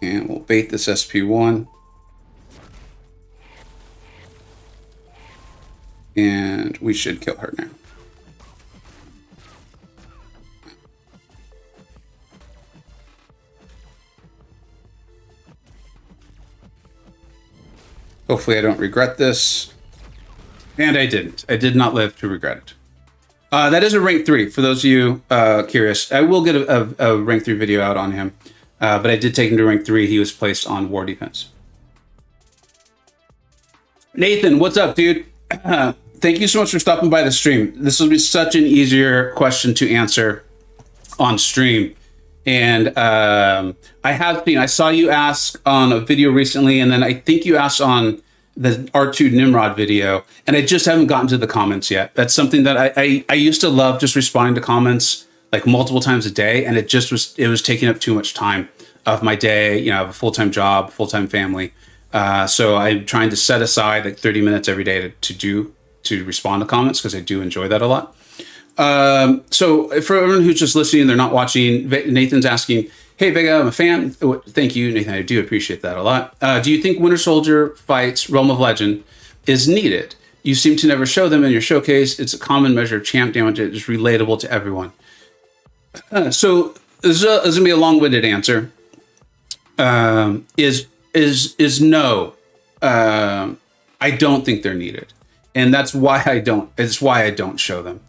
And we'll bait this SP1. And we should kill her now. Hopefully I don't regret this. And I didn't. I did not live to regret it. That is a rank 3, for those of you curious. I will get a rank 3 video out on him. But I did take him to rank 3. He was placed on war defense. Nathan, what's up, dude? Thank you so much for stopping by the stream. This will be such an easier question to answer on stream. And I saw you ask on a video recently, and then I think you asked on the R2 Nimrod video, and I just haven't gotten to the comments yet. That's something that I used to love, just responding to comments like multiple times a day, and it was taking up too much time of my day. You know, I have a full-time job, full-time family. So I'm trying to set aside like 30 minutes every day to respond to comments, because I do enjoy that a lot. So for everyone who's just listening, they're not watching, Nathan's asking, hey, Vega, I'm a fan. Thank you, Nathan. I do appreciate that a lot. Do you think Winter Soldier fights Realm of Legend is needed? You seem to never show them in your showcase. It's a common measure of champ damage. It is relatable to everyone. So this is going to be a long-winded answer. Is no. I don't think they're needed. And that's why it's why I don't show them.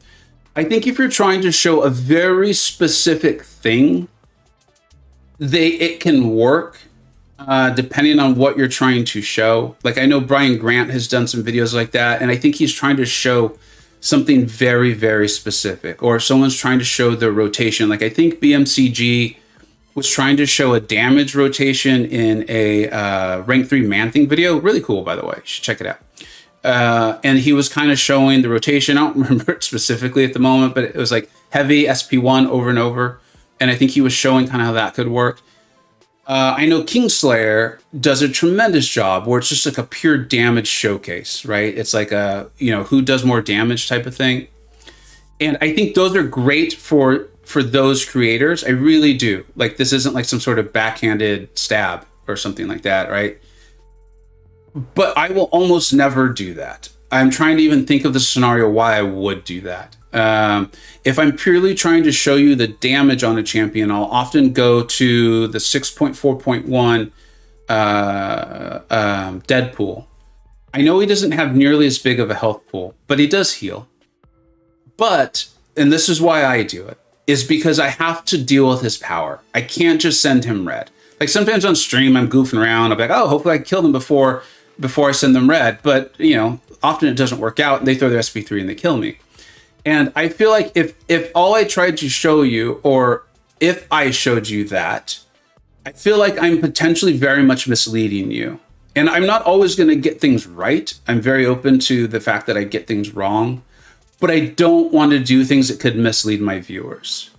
I think if you're trying to show a very specific thing, it can work depending on what you're trying to show. Like, I know Brian Grant has done some videos like that, and I think he's trying to show something very, very specific. Or if someone's trying to show the rotation, like I think BMCG was trying to show a damage rotation in a rank 3 Man-Thing video. Really cool, by the way. You should check it out. And he was kind of showing the rotation. I don't remember it specifically at the moment, but it was like heavy SP1 over and over. And I think he was showing kind of how that could work. I know Kingslayer does a tremendous job where it's just like a pure damage showcase, right? It's like a, who does more damage type of thing. And I think those are great for those creators. I really do. Like, this isn't like some sort of backhanded stab or something like that, right? But I will almost never do that. I'm trying to even think of the scenario why I would do that. If I'm purely trying to show you the damage on a champion, I'll often go to the 6.4.1 Deadpool. I know he doesn't have nearly as big of a health pool, but he does heal. But, and this is why I do it, is because I have to deal with his power. I can't just send him red. Like, sometimes on stream, I'm goofing around. I'm like, oh, hopefully I can kill them before I send them red. But, often it doesn't work out. They throw their SP3 and they kill me. And I feel like if all I tried to show you, or if I showed you that, I feel like I'm potentially very much misleading you. And I'm not always going to get things right. I'm very open to the fact that I get things wrong. But I don't want to do things that could mislead my viewers.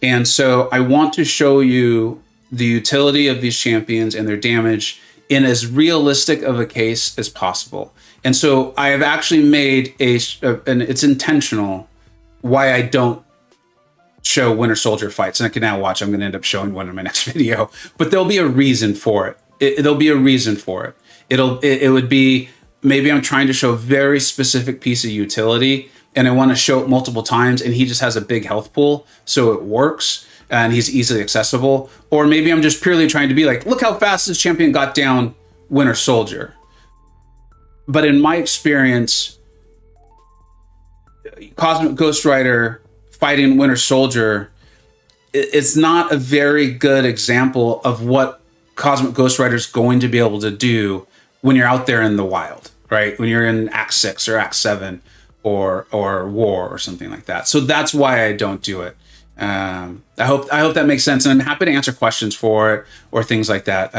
And so I want to show you the utility of these champions and their damage in as realistic of a case as possible. And so I have actually made and it's intentional, why I don't show Winter Soldier fights. And I can now watch, I'm going to end up showing one in my next video, but there'll be a reason for it. There'll be a reason for it. It would be, maybe I'm trying to show a very specific piece of utility and I want to show it multiple times and he just has a big health pool, so it works and he's easily accessible. Or maybe I'm just purely trying to be like, look how fast this champion got down Winter Soldier. But in my experience, Cosmic Ghostrider fighting Winter Soldier, it's not a very good example of what Cosmic Ghostrider is going to be able to do when you're out there in the wild, right? When you're in Act 6 or Act 7 or War or something like that. So that's why I don't do it. I hope that makes sense, and I'm happy to answer questions for it or things like that.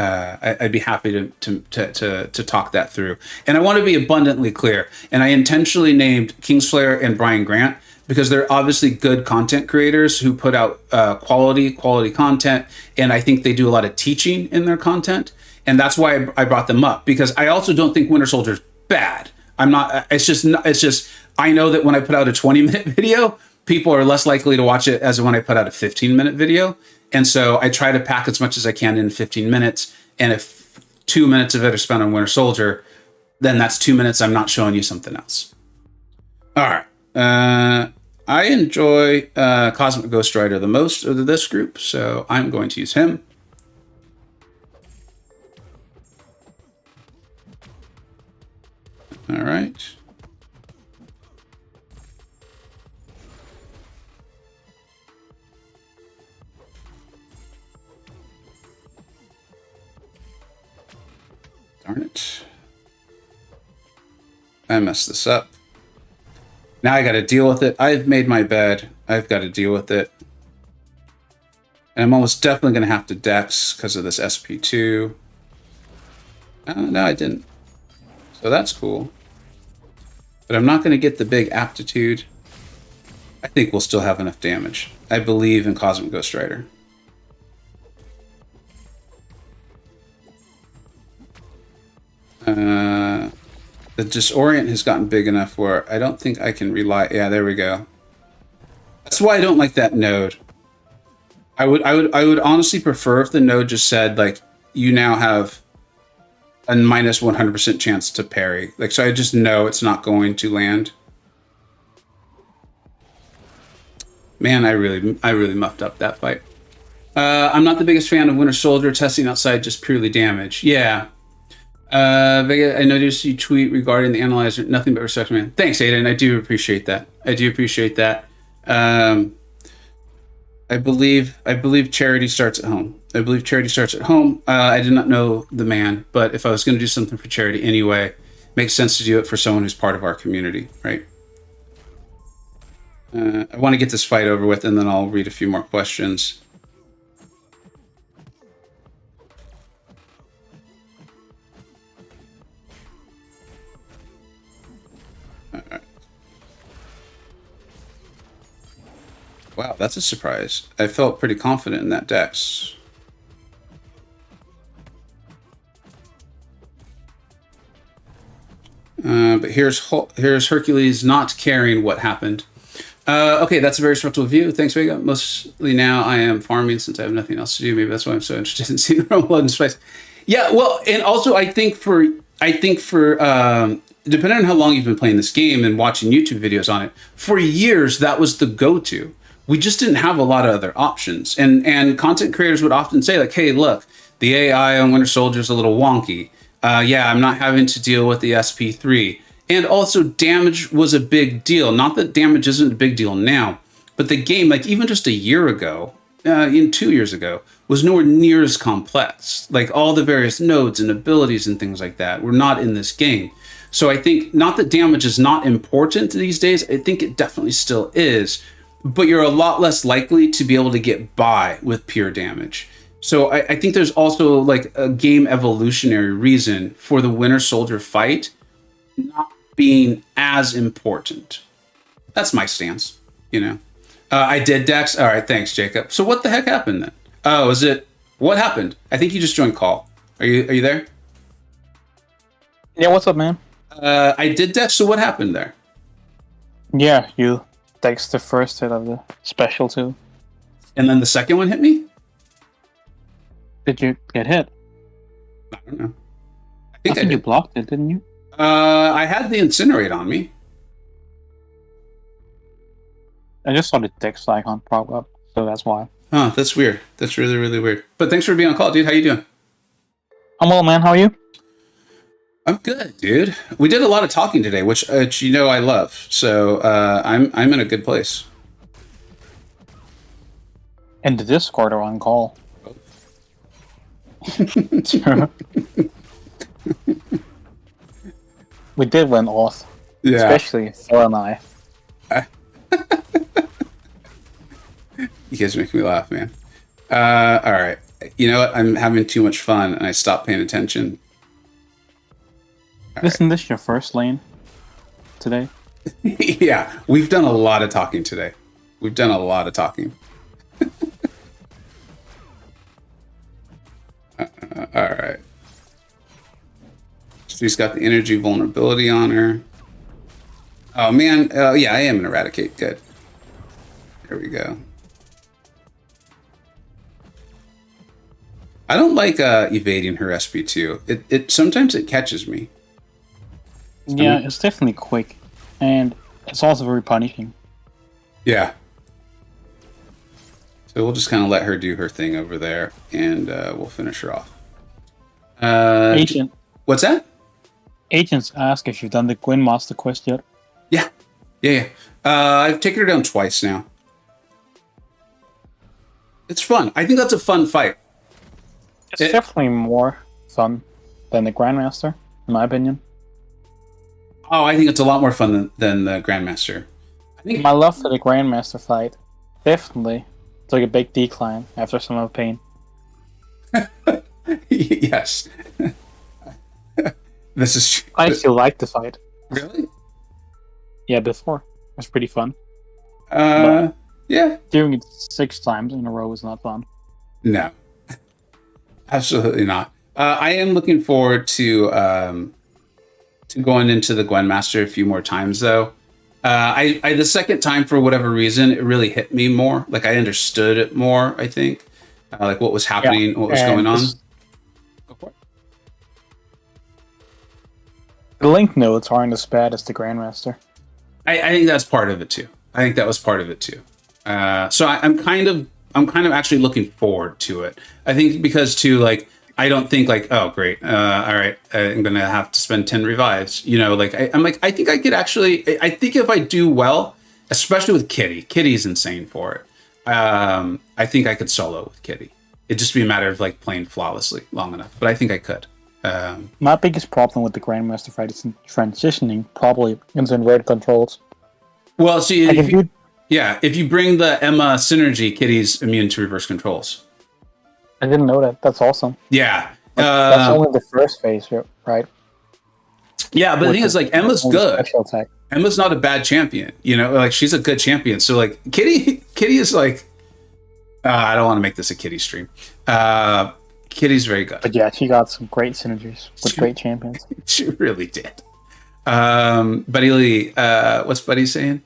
I'd be happy to talk that through. And I want to be abundantly clear. And I intentionally named Kingslayer and Brian Grant because they're obviously good content creators who put out quality content, and I think they do a lot of teaching in their content. And that's why I brought them up, because I also don't think Winter Soldier's bad. I'm not. It's just. I know that when I put out a 20-minute video, people are less likely to watch it as when I put out a 15-minute video. And so I try to pack as much as I can in 15 minutes. And if 2 minutes of it are spent on Winter Soldier, then that's 2 minutes I'm not showing you something else. All right. I enjoy Cosmic Ghostrider the most of this group, so I'm going to use him. All right. Darn it. I messed this up. Now I got to deal with it. I've made my bed. I've got to deal with it. And I'm almost definitely going to have to Dex because of this SP2. No, I didn't. So that's cool. But I'm not going to get the big aptitude. I think we'll still have enough damage. I believe in Cosmic Ghostrider. The Disorient has gotten big enough where I don't think I can rely... Yeah, there we go. That's why I don't like that node. I would honestly prefer if the node just said, like, you now have a minus 100% chance to parry. Like, so I just know it's not going to land. Man, I really muffed up that fight. I'm not the biggest fan of Winter Soldier testing outside just purely damage. Yeah. Vega, I noticed you tweet regarding the analyzer. Nothing but respect, man. Thanks, Aiden. I do appreciate that. I believe charity starts at home. I did not know the man, but if I was going to do something for charity anyway, it makes sense to do it for someone who's part of our community, right? I want to get this fight over with, and then I'll read a few more questions. All right. Wow, that's a surprise. I felt pretty confident in that dex. But here's Hercules not caring what happened. Okay, that's a very respectful view. Thanks, Vega. Mostly now I am farming since I have nothing else to do. Maybe that's why I'm so interested in seeing the blood and spice. Yeah, well, and also I think for depending on how long you've been playing this game and watching YouTube videos on it, for years that was the go-to. We just didn't have a lot of other options. And content creators would often say, like, hey, look, the AI on Winter Soldier is a little wonky. Yeah, I'm not having to deal with the SP3. And also, damage was a big deal. Not that damage isn't a big deal now, but the game, like even just a year ago, 2 years ago, was nowhere near as complex. Like all the various nodes and abilities and things like that were not in this game. So I think not that damage is not important these days. I think it definitely still is, but you're a lot less likely to be able to get by with pure damage. So I think there's also like a game evolutionary reason for the Winter Soldier fight not being as important. That's my stance, you know. I did Dex. All right, thanks, Jacob. So what the heck happened then? Oh, is it? What happened? I think you just joined call. Are you there? Yeah, what's up, man? I did Dex. So what happened there? Yeah, you Dex the first hit of the special too. And then the second one hit me? Did you get hit? I don't know. I think you blocked it, didn't you? I had the incinerate on me. I just saw the Dex icon pop up, so that's why. Oh, that's weird. That's really, really weird. But thanks for being on call, dude. How you doing? I'm well, man. How are you? I'm good, dude. We did a lot of talking today, which you know I love. So I'm in a good place. In the Discord or on call. We did win off. Yeah. Especially Thor and I. You guys make me laugh, man. All right. You know what? I'm having too much fun and I stopped paying attention. Isn't this your first lane today? Yeah, we've done a lot of talking today. We've done a lot of talking. All right. She's got the energy vulnerability on her. Oh, man. Yeah, I am an Eradicate. Good. There we go. I don't like evading her SP2. It sometimes it catches me. Yeah, it's definitely quick. And it's also very punishing. Yeah. So we'll just kind of let her do her thing over there, and we'll finish her off. Agent. What's that? Agents ask if you've done the Gwyn Master quest yet. Yeah. I've taken her down twice now. It's fun. I think that's a fun fight. It's definitely more fun than the Grandmaster, in my opinion. Oh, I think it's a lot more fun than the Grandmaster. I think my love for the Grandmaster fight definitely It's like a big decline after some of pain. Yes. This is true. I actually like the fight. Really? Yeah, before. It was pretty fun. Yeah. Doing it 6 times in a row is not fun. No. Absolutely not. I am looking forward to going into the Gwynmaster a few more times, though. I the second time, for whatever reason, it really hit me more. Like, I understood it more, I think. Like, what was happening, what was going on. The link notes aren't as bad as the Grandmaster. I think that's part of it, too. I think that was part of it, too. So I'm kind of actually looking forward to it. I think because, too, like, I don't think like, oh, great. All right. I'm going to have to spend 10 revives. You know, like, I'm like, I think I could actually, I think if I do well, especially with Kitty's insane for it. I think I could solo with Kitty. It'd just be a matter of like playing flawlessly long enough, but I think I could. My biggest problem with the Grandmaster fight is transitioning, probably into red controls. Well, see, if you bring the Emma synergy, Kitty's immune to reverse controls. I didn't know that. That's awesome. Yeah. That's only the first phase, right? Yeah, but the thing is, like, Emma's good. Emma's not a bad champion. You know, like, she's a good champion. So, like, Kitty is like, I don't want to make this a Kitty stream. Kitty's very good. But yeah, she got some great synergies with great champions. She really did. Buddy Lee, what's Buddy saying?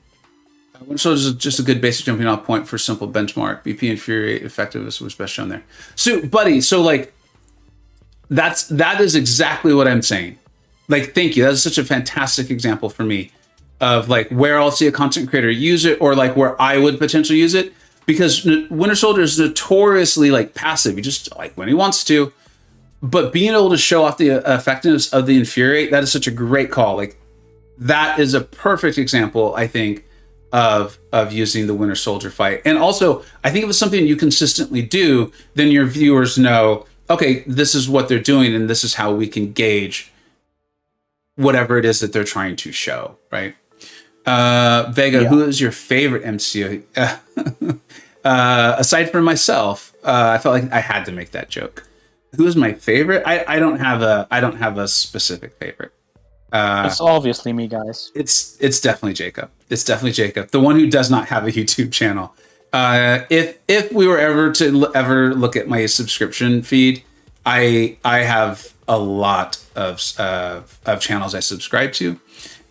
So it's just a good basic jumping off point for simple benchmark. BP Infuriate effectiveness was best shown there. So, Buddy, so like that is exactly what I'm saying. Like, thank you. That is such a fantastic example for me of like where I'll see a content creator use it, or like where I would potentially use it. Because Winter Soldier is notoriously like passive. He just like when he wants to. But being able to show off the effectiveness of the Infuriate, that is such a great call. Like, that is a perfect example, I think, of using the Winter Soldier fight. And also, I think if it's something you consistently do, then your viewers know, okay, this is what they're doing, and this is how we can gauge whatever it is that they're trying to show, right? Vega, who is your favorite MCO? Aside from myself, I felt like I had to make that joke. Who is my favorite? I don't have a specific favorite. It's obviously me, guys. It's definitely Jacob. It's definitely Jacob, the one who does not have a YouTube channel. If we were ever to look at my subscription feed, I have a lot of channels I subscribe to,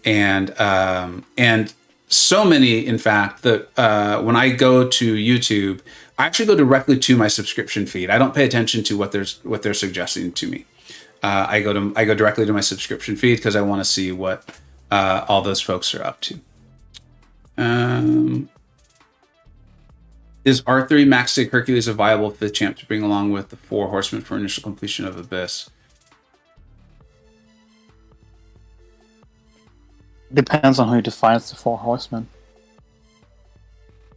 and so many, in fact, that when I go to YouTube, I actually go directly to my subscription feed. I don't pay attention to what they're suggesting to me. I go directly to my subscription feed because I want to see what all those folks are up to. Is R3 Max Sig Hercules a viable 5th champ to bring along with the 4 horsemen for initial completion of Abyss? Depends on who defines the 4 horsemen.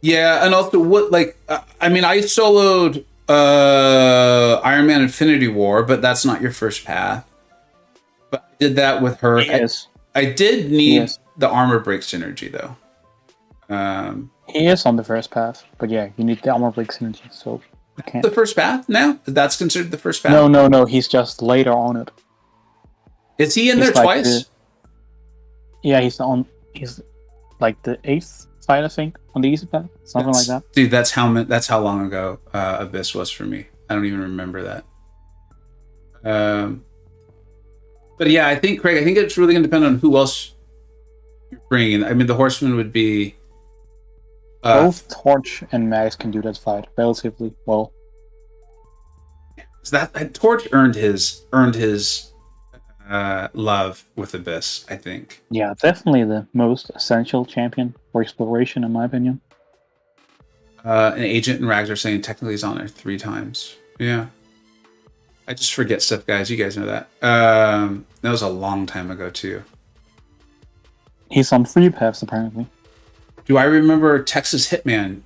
Yeah, and also what, like, I mean, I soloed Iron Man Infinity War, but that's not your first path. But I did that with her. I did need the armor break synergy, though. He is on the first path, but yeah, you need the armor break synergy, so you can't. The first path now? That's considered the first path? No, he's just later on it. Is he in there like twice? Yeah, he's like the 8th side, I think, on the easy path, something like that. Dude, that's how long ago Abyss was for me. I don't even remember that. But yeah, I think, Craig, it's really going to depend on who else you're bringing. I mean, the Horseman would be... Both Torch and Max can do that fight relatively well. So that Torch earned his love with Abyss, I think. Yeah, definitely the most essential champion for exploration, in my opinion. An Agent and Rags are saying technically he's on there 3 times. Yeah. I just forget stuff, guys. You guys know that. That was a long time ago, too. He's on 3 paths, apparently. Do I remember Texas Hitman?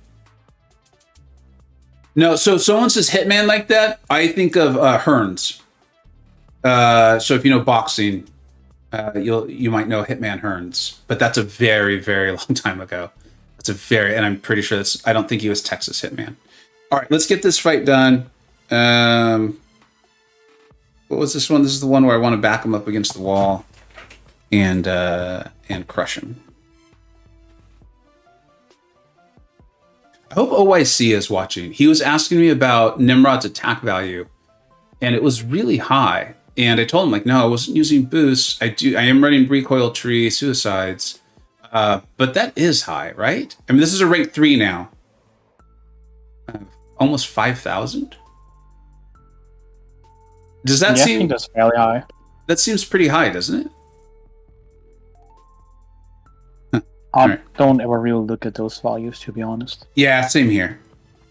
No, so someone says Hitman like that, I think of Hearns. So if you know boxing, you might know Hitman Hearns, but that's a very, very long time ago. And I'm pretty sure I don't think he was Texas Hitman. All right, let's get this fight done. What was this one? This is the one where I want to back him up against the wall and crush him. I hope OYC is watching. He was asking me about Nimrod's attack value, and it was really high. And I told him, like, no, I wasn't using boosts. I am running recoil tree, suicides. But that is high, right? I mean, this is a rank 3 now. Almost 5,000? Does that seem... I think that's fairly high. That seems pretty high, doesn't it? I don't ever really look at those values, to be honest. Yeah, same here.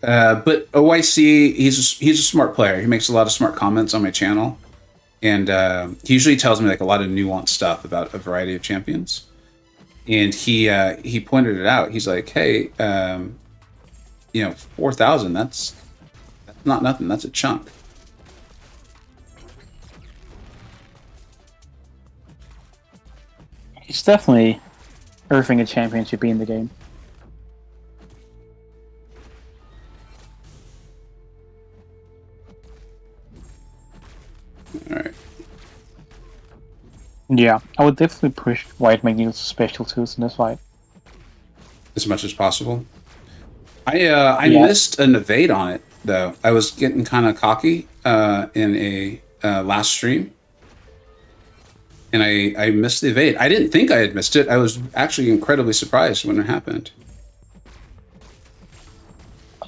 But OYC, he's a smart player. He makes a lot of smart comments on my channel. And he usually tells me like a lot of nuanced stuff about a variety of champions. And he pointed it out. He's like, hey, 4,000, that's not nothing. That's a chunk. He's definitely earthing a championship in the game. All right. Yeah, I would definitely push White McNeil's special tools in this fight. As much as possible. I missed an evade on it, though. I was getting kind of cocky in a last stream. And I missed the evade. I didn't think I had missed it. I was actually incredibly surprised when it happened.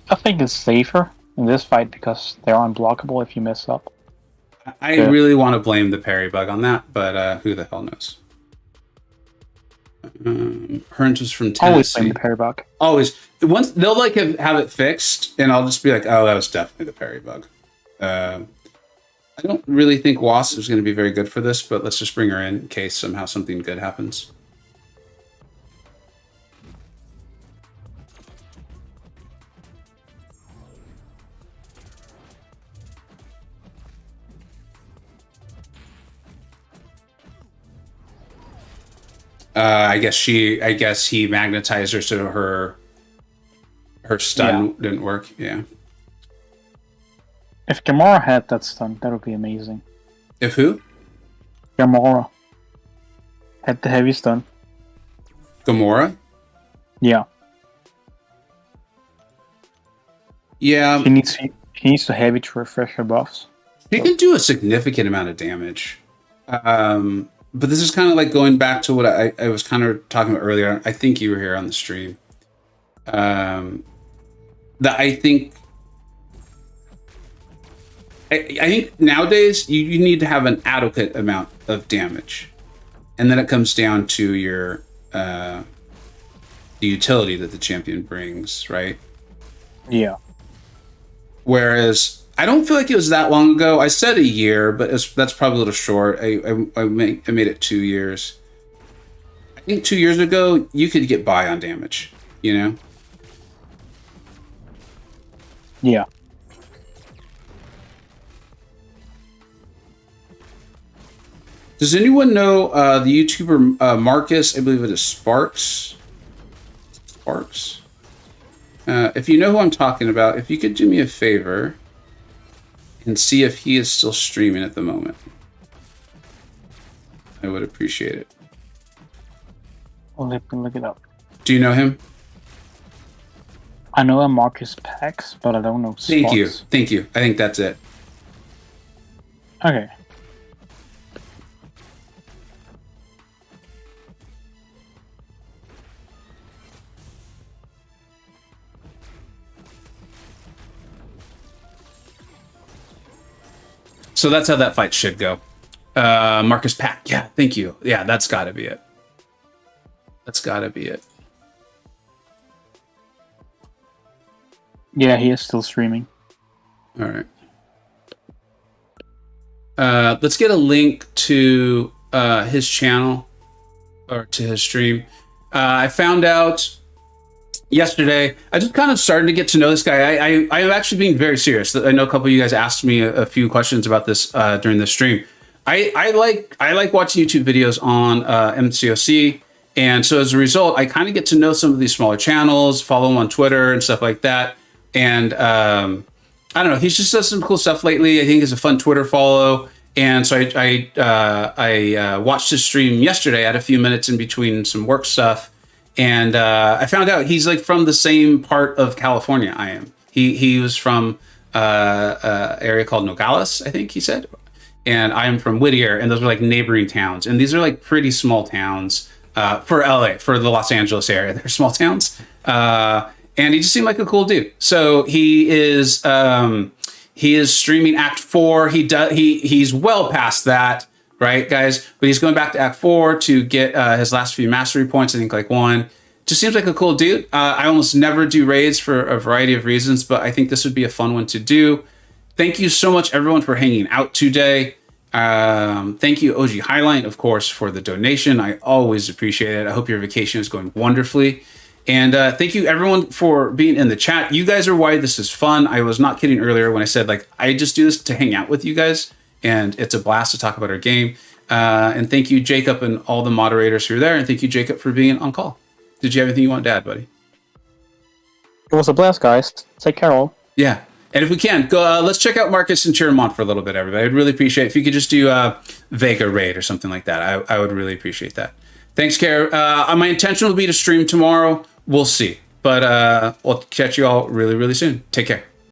I think it's safer in this fight because they're unblockable if you mess up. I really want to blame the parry bug on that, but who the hell knows? Hearns was from Tennessee. Always blame the parry bug. Always. Once they'll like have it fixed, and I'll just be like, oh, that was definitely the parry bug. I don't really think Wasp is going to be very good for this, but let's just bring her in case somehow something good happens. I guess he magnetized her so her stun didn't work. Yeah. If Gamora had that stun, that would be amazing. If who? Gamora had the heavy stun. Gamora? Yeah. Yeah. He needs to heavy to refresh her buffs. She can do a significant amount of damage. But this is kind of like going back to what I was kind of talking about earlier. I think you were here on the stream. That I think nowadays you need to have an adequate amount of damage, and then it comes down to your the utility that the champion brings, right? Yeah. Whereas I don't feel like it was that long ago. I said a year, but that's probably a little short. I made it 2 years. I think 2 years ago you could get by on damage, you know? Yeah. Does anyone know the YouTuber Marcus? I believe it is Sparks. Sparks. If you know who I'm talking about, if you could do me a favor and see if he is still streaming at the moment, I would appreciate it. Well, let me look it up. Do you know him? I know a Marcus Pax, but I don't know Sparks. Thank you. I think that's it. Okay. So that's how that fight should go. Marcus Pack. Yeah, thank you. Yeah, that's got to be it. That's got to be it. Yeah, he is still streaming. All right. Let's get a link to his channel or to his stream. I found out yesterday. I just kind of started to get to know this guy. I am actually being very serious. I know a couple of you guys asked me a few questions about this during the stream. I like watching YouTube videos on MCoC, and so as a result, I kind of get to know some of these smaller channels, follow them on Twitter and stuff like that. And I don't know, he's just done some cool stuff lately. I think he's a fun Twitter follow. And so I watched his stream yesterday. I had a few minutes in between some work stuff. And I found out he's like from the same part of California I am. He was from area called Nogales, I think he said. And I am from Whittier, and those are like neighboring towns. And these are like pretty small towns for LA, for the Los Angeles area. They're small towns. And he just seemed like a cool dude. So he is streaming Act 4. He's well past that, right, guys? But he's going back to Act 4 to get his last few mastery points. I think like 1. Just seems like a cool dude. I almost never do raids for a variety of reasons, but I think this would be a fun one to do. Thank you so much, everyone, for hanging out today. Thank you, OG Highline, of course, for the donation. I always appreciate it. I hope your vacation is going wonderfully. And thank you, everyone, for being in the chat. You guys are why this is fun. I was not kidding earlier when I said, like, I just do this to hang out with you guys, and it's a blast to talk about our game. And thank you, Jacob, and all the moderators who are there. And thank you, Jacob, for being on call. Did you have anything you want to add, buddy? It was a blast, guys. Take care, all. Yeah. And if we can, go. Let's check out Marcus and cheer him on for a little bit, everybody. I'd really appreciate it if you could just do Vega raid or something like that. I would really appreciate that. Thanks, Kara. My intention will be to stream tomorrow. We'll see. But we'll catch you all really, really soon. Take care.